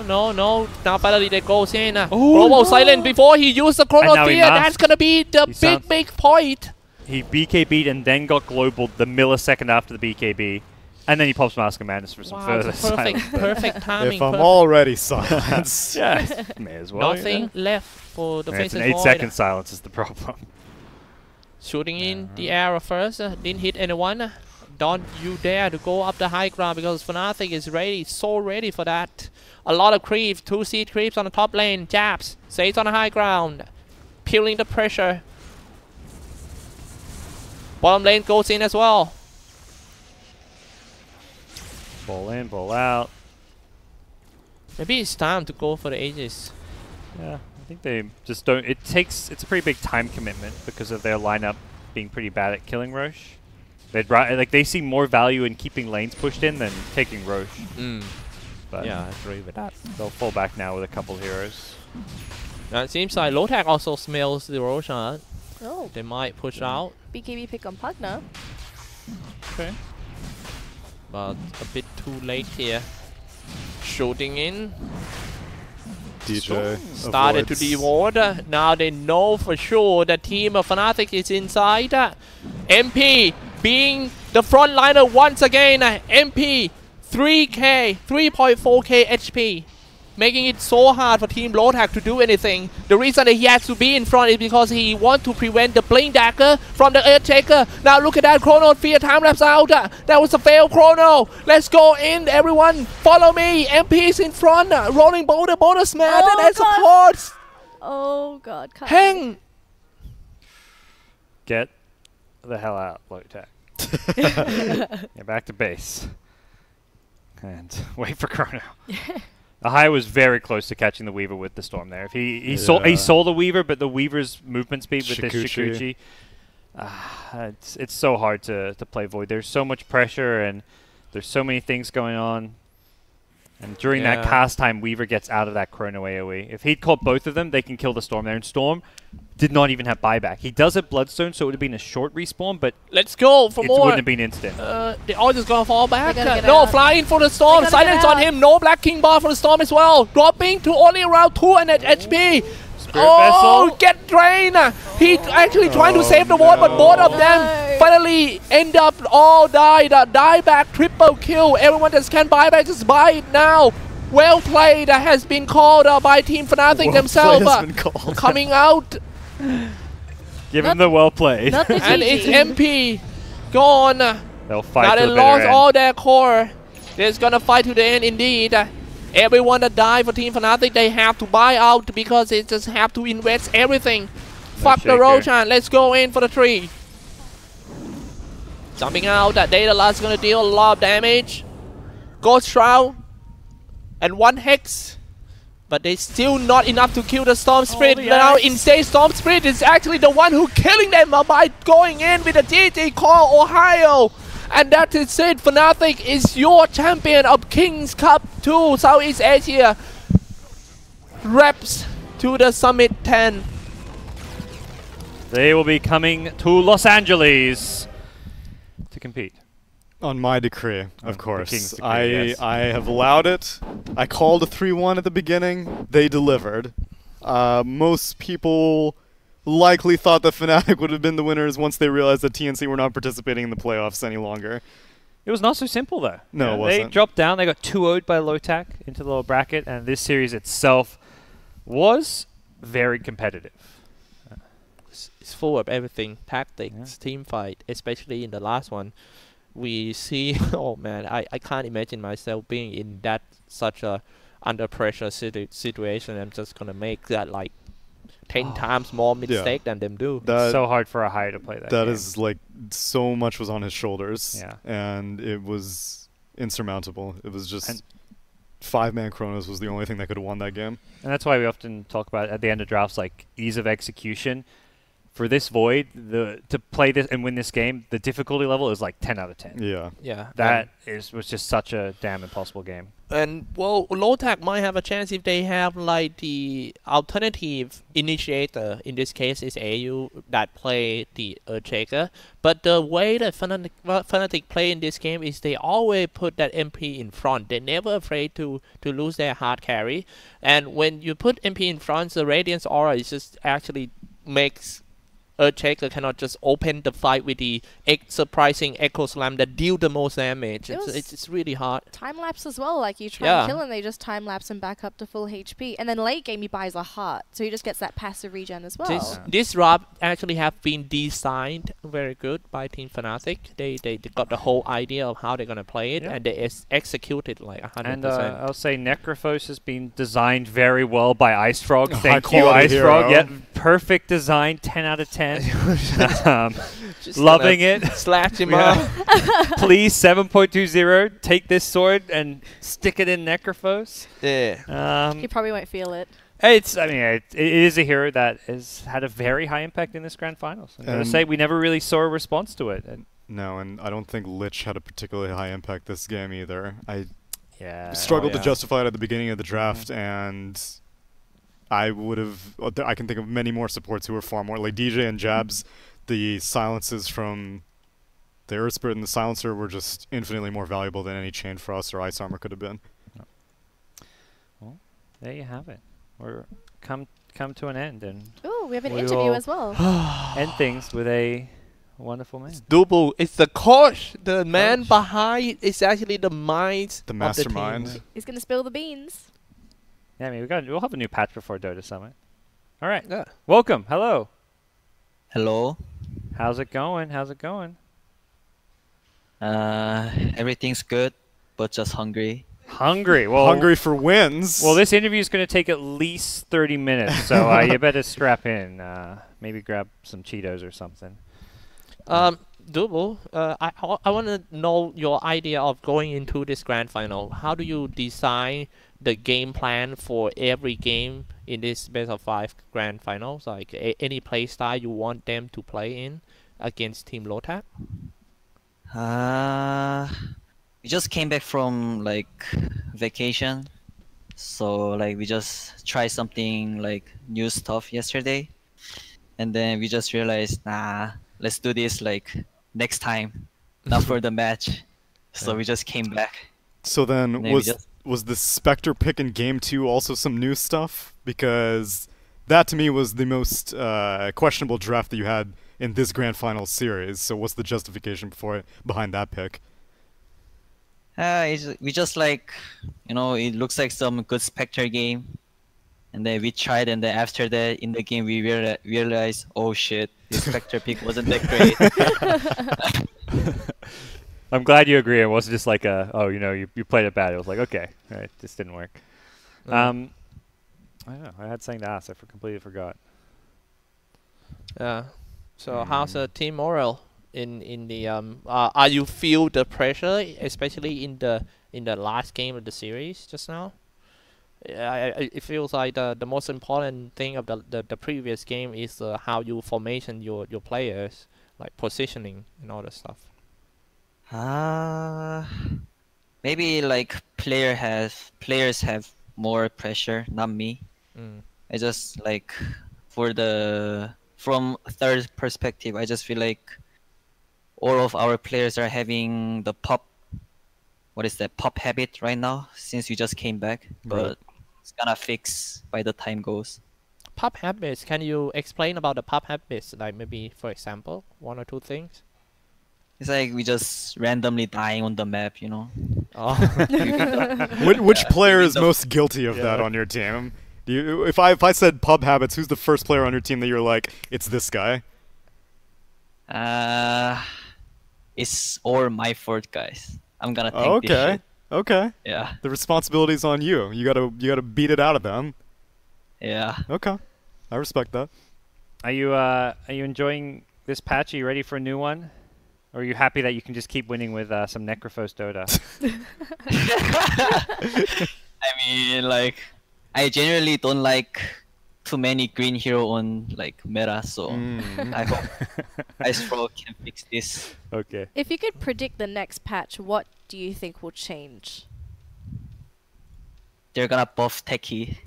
Now finally they goes in. Robo silent before he used the Chrono Fear. That's going to be the big point. He BKB'd and then got global the millisecond after the BKB. And then he pops Mask of Madness for some further silence. Perfect timing. If I'm already silent. Yeah, may as well. Nothing left for the faces. It's an 8-second silence is the problem. Shooting in the air first. Didn't hit anyone. Don't you dare to go up the high ground because Fnatic is ready. So ready for that. A lot of creeps. 2 seed creeps on the top lane. Japs. Stays on the high ground. Peeling the pressure. Bottom lane goes in as well. Ball in, ball out. Maybe it's time to go for the Aegis. Yeah, I think they just don't. It's a pretty big time commitment because of their lineup being pretty bad at killing Roche. They see more value in keeping lanes pushed in than taking Roche. But yeah, I agree with that. They'll fall back now with a couple heroes. Now it seems like Lotac also smells the Roshan. Oh, They might push out, BKB pick on Pugna. Okay. but a bit too late here. Shooting in. DJ Started to deward. Now they know for sure the team of Fnatic is inside. MP being the frontliner once again. MP 3k, 3.4k HP. Making it so hard for Team Lotac to do anything. The reason that he has to be in front is because he wants to prevent the Blink Dagger from the Earthshaker. Now look at that, Chrono via time lapse out. That was a fail, Chrono. Let's go in, everyone. Follow me. MP's in front. Rolling boulder smash, Oh, and then God. supports. Oh god, can't Hang. Get the hell out, Lotac. Get back to base. And wait for Chrono. Ahai was very close to catching the Weaver with the Storm there. If he saw the Weaver, but the Weaver's movement speed with this Shikuchi, it's so hard to play Void. There's so much pressure and there's so many things going on. And during that cast time, Weaver gets out of that Chrono AoE. If he'd caught both of them, they can kill the Storm there. And Storm did not even have buyback. He does have Bloodstone, so it would have been a short respawn, but Let's go for it more. wouldn't have been instant. They all just gonna fall back. They gotta get No, out. flying for the Storm. They gotta get Silence on out. him. No Black King bar for the Storm as well. Dropping to only around 200 HP. Spirit Oh, Vessel. get drained. He actually trying to save the ward, but both of them finally end up all died. Die back, triple kill. Everyone that can buy back, just buy it now. Well played has been called by Team Fnatic themselves. Coming out. Give him the well played. Not the And GG. it's MP gone. They'll fight Now to they the lost bitter end. all their core. They're gonna fight to the end indeed. Everyone that died for Team Fnatic, they have to buy out because they just have to invest everything. Fuck the shaker. Roshan. Let's go in for the tree. Jumping out. That Danelie gonna deal a lot of damage. Ghost Shroud and 1 Hex. But they still not enough to kill the Storm Spirit. the Now axe. instead Storm Spirit is actually the one who killing them by going in with a GG call Ohio. And that is it. Fnatic is your champion of Kings Cup 2 Southeast Asia. Reps to the Summit 10. They will be coming to Los Angeles to compete. On my decree, On of the course. King's decree, yes. I have allowed it. I called a 3-1 at the beginning. They delivered. Most people likely thought that Fnatic would have been the winners once they realized that TNC were not participating in the playoffs any longer. It was not so simple, though. No, it They wasn't. dropped down. They got 2-0'd by Lotac into the lower bracket, and this series itself was very competitive. It's full of everything. Tactics, team fight, especially in the last one. We see, oh man, I can't imagine myself being in that such a under pressure situation. I'm just gonna make that like 10 times more mistake than them do. It's so hard for Ahai to play that That game. is like so much was on his shoulders. Yeah. And it was insurmountable. It was just 5-man Chronos was the only thing that could have won that game. And that's why we often talk about at the end of drafts, like ease of execution. For this Void, to play this and win this game, the difficulty level is like 10 out of 10. Yeah. Yeah. That was just such a damn impossible game. And well, Lotac might have a chance if they have like the alternative initiator. In this case, is AU that play the Earthshaker. But the way that Fnatic play in this game is they always put that MP in front. They're never afraid to lose their hard carry. And when you put MP in front, the Radiance Aura is just actually makes Earthshaker cannot just open the fight with the surprising Echo Slam that deal the most damage. It's really hard. Time lapse as well. Like you try and kill and they just time lapse him back up to full HP. And then late game he buys a heart, so he just gets that passive regen as well. This route actually have been designed very good by Team Fnatic. They got the whole idea of how they're gonna play it, and they executed like 100%. And I'll say Necrophos has been designed very well by Ice Frog. High Thank you, quality Ice hero. Frog. Yeah, perfect design, 10 out of 10. Loving it. Slash him up. Please, 7.20, take this sword and stick it in Necrophos. Yeah. He probably won't feel it. It is a hero that has had a very high impact in this grand finals. I'm going to say we never really saw a response to it. No, and I don't think Lich had a particularly high impact this game either. I Yeah. struggled to justify it at the beginning of the draft, and I would have. I can think of many more supports who are far more like DJ and Jabs. The silences from the Earth Spirit and the Silencer were just infinitely more valuable than any Chain Frost or Ice Armor could have been. Well, there you have it. We're come to an end, and Ooh, we have an we interview will as well. end things with a wonderful man. Double, it's the coach. The man behind is actually the mind. The of mastermind. The team. He's going to spill the beans. Yeah, I mean, we'll have a new patch before Dota Summit. All right. Yeah. Welcome. Hello. Hello. How's it going? How's it going? Everything's good, but just hungry. Hungry. Well, Hungry for wins. Well, this interview is going to take at least 30 minutes, so you better strap in. Maybe grab some Cheetos or something. Double, I want to know your idea of going into this grand final. How do you design the game plan for every game in this best of 5 grand finals? Like any play style you want them to play in against Team Lotac? We just came back from like vacation, so like we just tried something like new stuff yesterday, and then we just realized, nah, let's do this like next time, not for the match. So we just came back. So then, And then was the Spectre pick in Game 2 also some new stuff? Because that to me was the most questionable draft that you had in this grand final series. So what's the justification behind that pick? We just like, you know, it looks like some good Spectre game, and then we tried, and then after that in the game we realized, oh shit, this Spectre pick wasn't that great. I'm glad you agree. It wasn't just like you played it bad. It was like, okay, all right, this didn't work. I don't know. I had something to ask. I completely forgot. Yeah. So how's the team morale in the are you feel the pressure, especially in the last game of the series just now? It feels like the most important thing of the previous game is how you formation your players, like positioning and all that stuff. Maybe like players have more pressure, not me. I just like from third perspective, I just feel like all of our players are having the pop habit right now since we just came back, but it's gonna fix by the time goes. Pop habits, can you explain about the pop habits, like maybe for example 1 or 2 things? It's like we just randomly dying on the map, you know. Oh. Which player is most guilty of that on your team? If I said pub habits, who's the first player on your team that you're like, it's this guy? It's all my fault, guys. I'm gonna take this shit. Okay. Yeah. The responsibility's on you. You gotta beat it out of them. Yeah. Okay. I respect that. Are you enjoying this patch? Are you ready for a new one? Or are you happy that you can just keep winning with some Necrophos Dota? I mean, like, I generally don't like too many green hero on like meta, so I hope Icebro can fix this. Okay. If you could predict the next patch, what do you think will change? They're gonna buff Techie.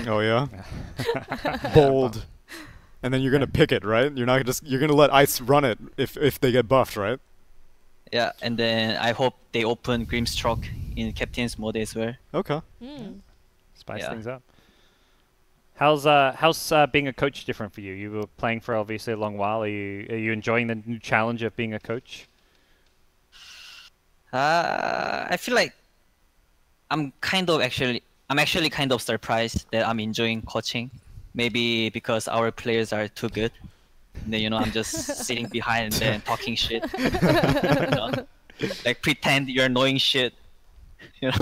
Oh yeah. Bold. And then you're gonna pick it, right? You're gonna let Ice run it if they get buffed, right? Yeah, and then I hope they open Grimstroke in Captain's mode as well. Okay. Spice things up. How's being a coach different for you? You were playing for obviously a long while. Are you enjoying the new challenge of being a coach? I feel like I'm actually kind of surprised that I'm enjoying coaching. Maybe because our players are too good. And then, I'm just sitting behind and then talking shit. Like pretend you're knowing shit. Yeah.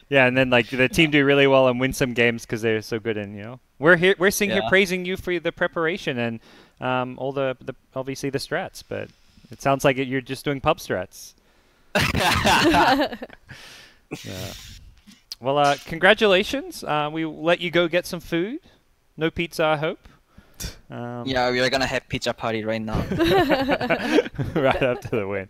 Yeah, and then like the team do really well and win some games because they're so good. And we're sitting here praising you for the preparation and all the obviously the strats. But it sounds like you're just doing pub strats. Yeah. Well, congratulations. We'll let you go get some food. No pizza, I hope. Yeah, we are gonna have pizza party right now. Right after the win.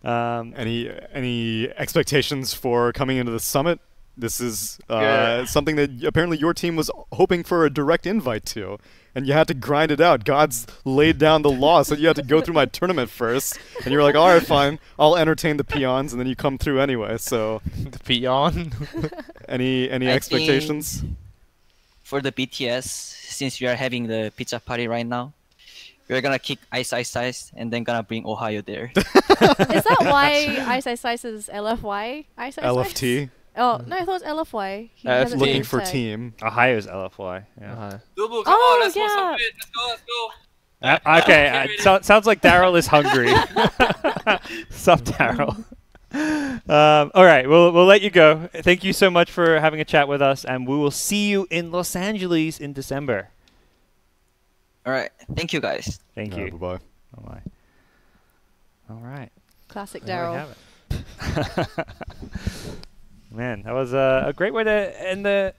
Any expectations for coming into the summit This is something that apparently your team was hoping for a direct invite to, and you had to grind it out. GoDz laid down the law, so you had to go through my tournament first, and you were like, all right, fine, I'll entertain the peons, and then you come through anyway, so... The peon. Any expectations? For the BTS, since we are having the pizza party right now, we're gonna kick Ice, and then gonna bring Ohio there. Is that why Ice is LFY? Ice? LFT? Oh, no, I thought it was LFY. He has a Looking name for tag. team. Ohio's LFY. Yeah. Dubu, come Oh, on, let's yeah. smoke some bit. Let's go. Okay, sounds like Daryl is hungry. Sup, Daryl? All right, we'll let you go. Thank you so much for having a chat with us, and we will see you in Los Angeles in December. All right, thank you guys. Thank you. Bye-bye. Bye-bye. All right. Classic There we Daryl. have it. Man, that was a great way to end the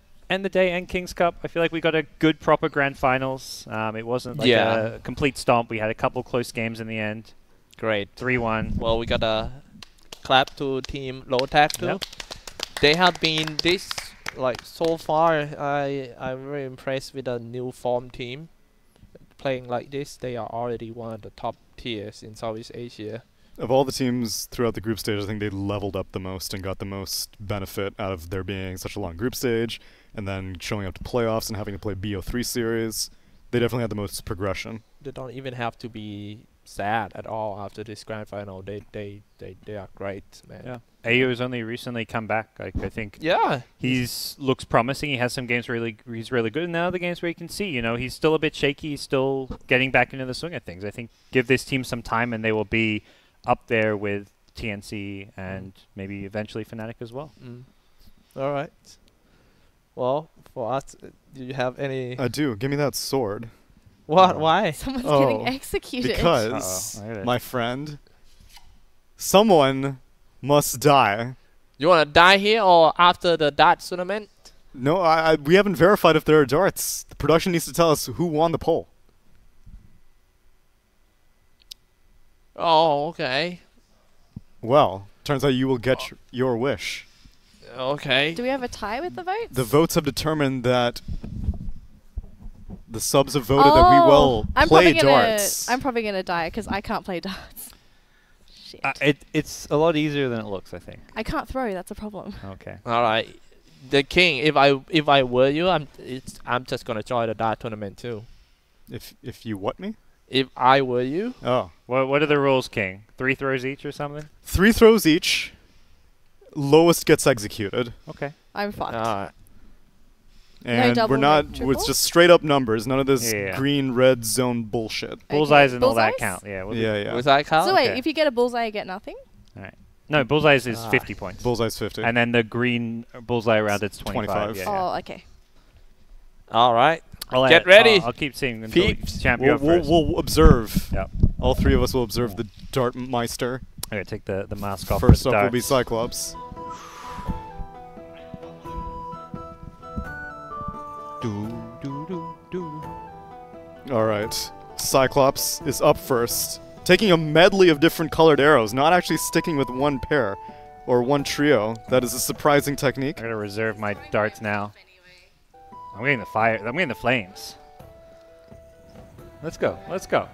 day and King's Cup. I feel like we got a good, proper grand finals. It wasn't like a complete stomp. We had a couple close games in the end. Great. 3-1. Well, we got a clap to team Lotac too. Yep. They have been this so far. I'm very impressed with the new form team. Playing like this, they are already one of the top tiers in Southeast Asia. Of all the teams throughout the group stage, I think they leveled up the most and got the most benefit out of there being such a long group stage, and then showing up to playoffs and having to play BO3 series. They definitely had the most progression. They don't even have to be sad at all after this grand final. They are great, man. Yeah. AU has only recently come back. I think. Yeah. He's looks promising. He has some games he's really good. And now the games where you can see, he's still a bit shaky. He's still getting back into the swing of things. I think give this team some time and they will be up there with TNC and maybe eventually Fnatic as well. All right. Well, for us, do you have any? I do. Give me that sword. What? Why? Someone's getting executed. Because, my friend, someone must die. You want to die here or after the darts tournament? No, we haven't verified if there are darts. The production needs to tell us who won the poll. Oh, okay. Well, turns out you will get your wish. Okay. Do we have a tie with the votes? The votes have determined that the subs have voted that we will play darts. I'm probably going to die because I can't play darts. Shit. It's a lot easier than it looks, I think. I can't throw. That's a problem. Okay. All right. The king. If I were you, I'm just gonna join the dart tournament too. If you what me? If I were you. Oh. What are the rules, King? 3 throws each or something? 3 throws each. Lowest gets executed. Okay. I'm fucked. And no we're not. triple? It's just straight up numbers. None of this Yeah. green red zone bullshit. Bullseyes and all that Bullseyes? count. Yeah. Yeah. Was that count? So wait, Okay. if you get a bullseye, you get nothing? All right. No, bullseyes is 50 points. Bullseye's 50. And then the green bullseye around it's 25. Yeah, Oh, okay. All right. I'll Get ready. I'll keep seeing until we Peeps. champ you up first. We'll observe. Yep. All 3 of us will observe the Dart Meister. I'm going to take the mask off. First for the up will be darts. Xyclopzz. Alright. Xyclopzz is up first. Taking a medley of different colored arrows, not actually sticking with one pair or one trio. That is a surprising technique. I'm going to reserve my darts now. I'm getting the fire. I'm getting the flames. Let's go. Let's go.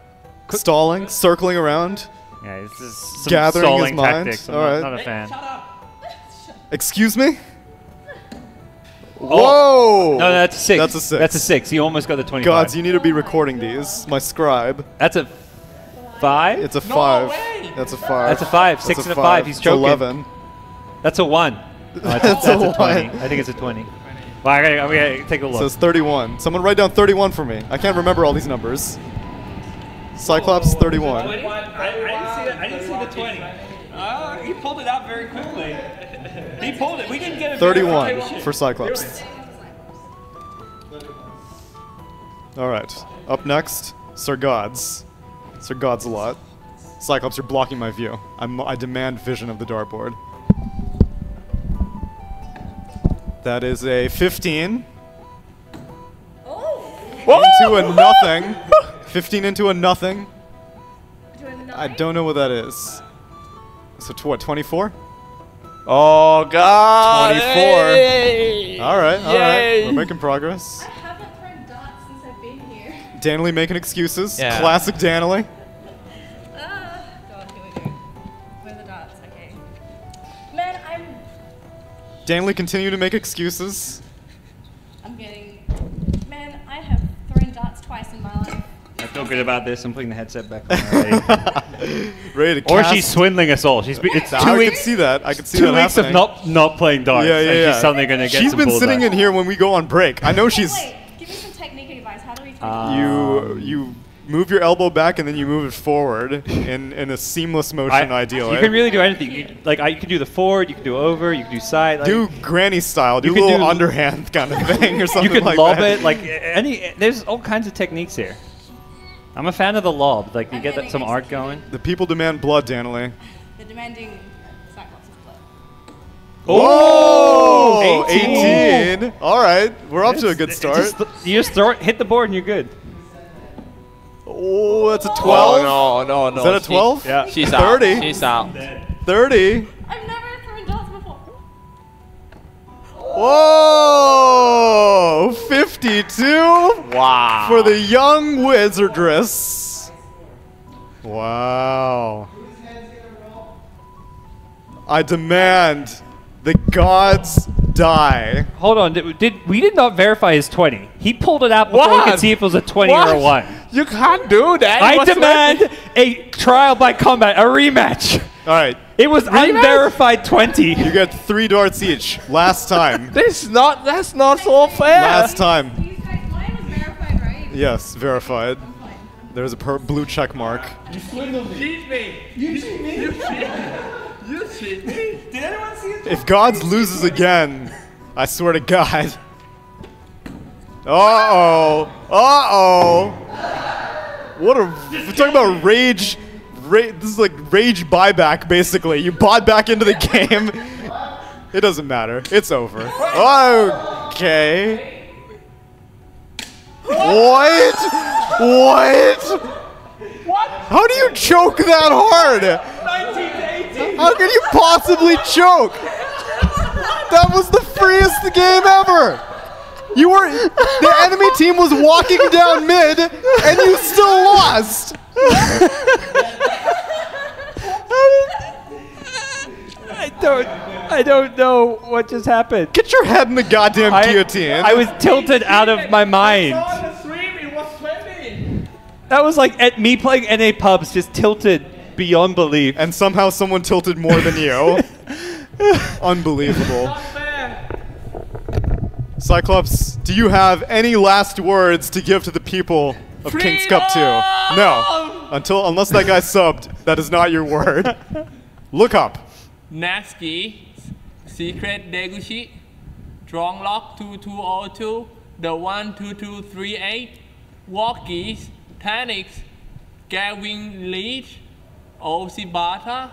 Stalling, circling around. Yeah, this is some Gathering stalling his mind. tactics. I'm All right. not a fan. Excuse me? Oh. Whoa! No, that's a 6. That's a 6. That's a 6. He almost got the 25. GoDz, you need to be recording these. My scribe. That's a 5? It's a 5. That's a 5. That's a 5. 6 and a 5. He's It's choking. 11. That's a 1. Oh, that's a a 20. 1. I think it's a 20. Well, I'm gonna take a look. So it's 31. Someone write down 31 for me. I can't remember all these numbers. Xyclopzz 31. I didn't see the 20. He pulled it out very quickly. He pulled it. We didn't get a 31 for Xyclopzz. Alright. Up next, Sir GoDz. Sir GoDz a lot. Xyclopzz, you're blocking my view. I demand vision of the dartboard. That is a 15. Into a nothing. 15 into a nothing. I don't know what that is. So what, 24? Oh God! 24. Hey! All right, all right. Yay! We're making progress. I haven't thrown darts since I've been here. Danelie making excuses. Yeah. Classic Danelie. God, here we go. Where are the darts? Okay. Man, Danelie continue to make excuses. I'm getting. Man, I have thrown darts twice in my life. I feel good about this. I'm putting the headset back on already. Ready to Or cast. she's swindling us all. It's 2 I can weeks. see that. I can see 2 that weeks happening. of not playing darts. Yeah, yeah, and yeah. she's suddenly gonna get She's some been bull sitting darts. in here when we go on break. I know she's. Wait, give me some technique advice. How do we take You move your elbow back and then you move it forward in a seamless motion. Ideally, You can really do anything. You can do the forward. You can do over. You can do side. Like, do granny style. Do a you can little do- underhand kind of thing or something you can like lob that. it. Like there's all kinds of techniques here. I'm a fan of the lob. Like you get some art going. The people demand blood, Danelie. They're demanding Xyclopzz blood. Oh, 18. 18. All right, we're off to a good start. You just hit the board and you're good. Oh, that's a 12. Oh, no. Is that a 12? Yeah. She's 30. out. She's out. 30. I've never thrown darts before. Whoa! 52 Wow. for the young wizardress. Wow. I demand the gods die. Hold on. We did not verify his 20. He pulled it out before we could What? see if it was a 20 or a 1. You can't do that. I What's demand a trial by combat, a rematch. All right, It was unverified 20. you get 3 darts each. Last time. That's not so fair. Last time. These guys, mine was verified, right? Yes, verified. There's a blue check mark. You cheat me. You cheat me. You cheat me. Did anyone see it? If Gods loses again, I swear to God. Uh-oh. Uh-oh. What a... We're talking about rage... This is like rage buyback, basically. You bought back into the game. It doesn't matter. It's over. Okay. What? What? How do you choke that hard? 19 to 18. How can you possibly choke? That was the freest game ever. The enemy team was walking down mid, and you still lost. I don't know what just happened. Get your head in the goddamn guillotine. I was tilted out of my mind. On the stream, it was 20. That was like at me playing NA pubs, just tilted beyond belief. And somehow someone tilted more than you. Unbelievable. Not fair. Xyclopzz, do you have any last words to give to the people of King's Cup 2? No. Unless that guy subbed, that is not your word. Look up. Natsuki, Secret Deguchi, Stronglock 2202, The 12238, Walkies, Tanix, Gavin Leach, Osibata,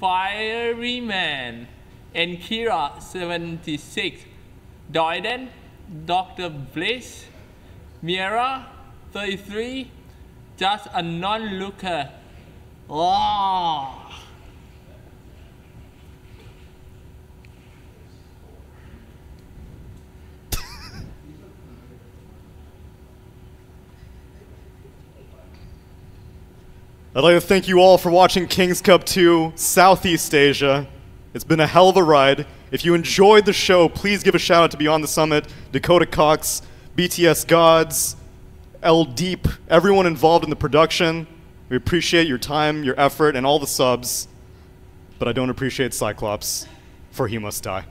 Fireman, and Kira 76, Doiden, Dr. Bliss, Mira 33, just a non-looker. Oh. I'd like to thank you all for watching King's Cup 2 Southeast Asia. It's been a hell of a ride. If you enjoyed the show, please give a shout out to Beyond the Summit, Dakota Cox, BTS Gods, L Deep, everyone involved in the production. We appreciate your time, your effort, and all the subs. But I don't appreciate Xyclopzz, for he must die.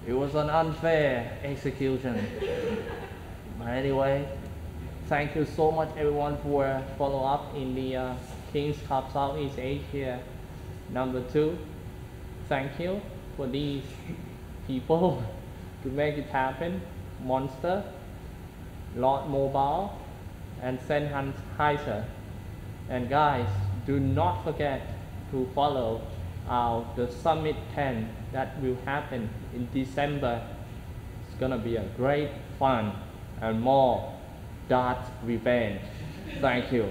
It was an unfair execution. But anyway, Thank you so much everyone for follow up in the Kings Cup Southeast Asia. Number 2, thank you for these people to make it happen. Monster, Lord Mobile, and Sennheiser. And guys, do not forget to follow the Summit 10 that will happen in December. It's gonna be a great fun and more Dart revenge. Thank you.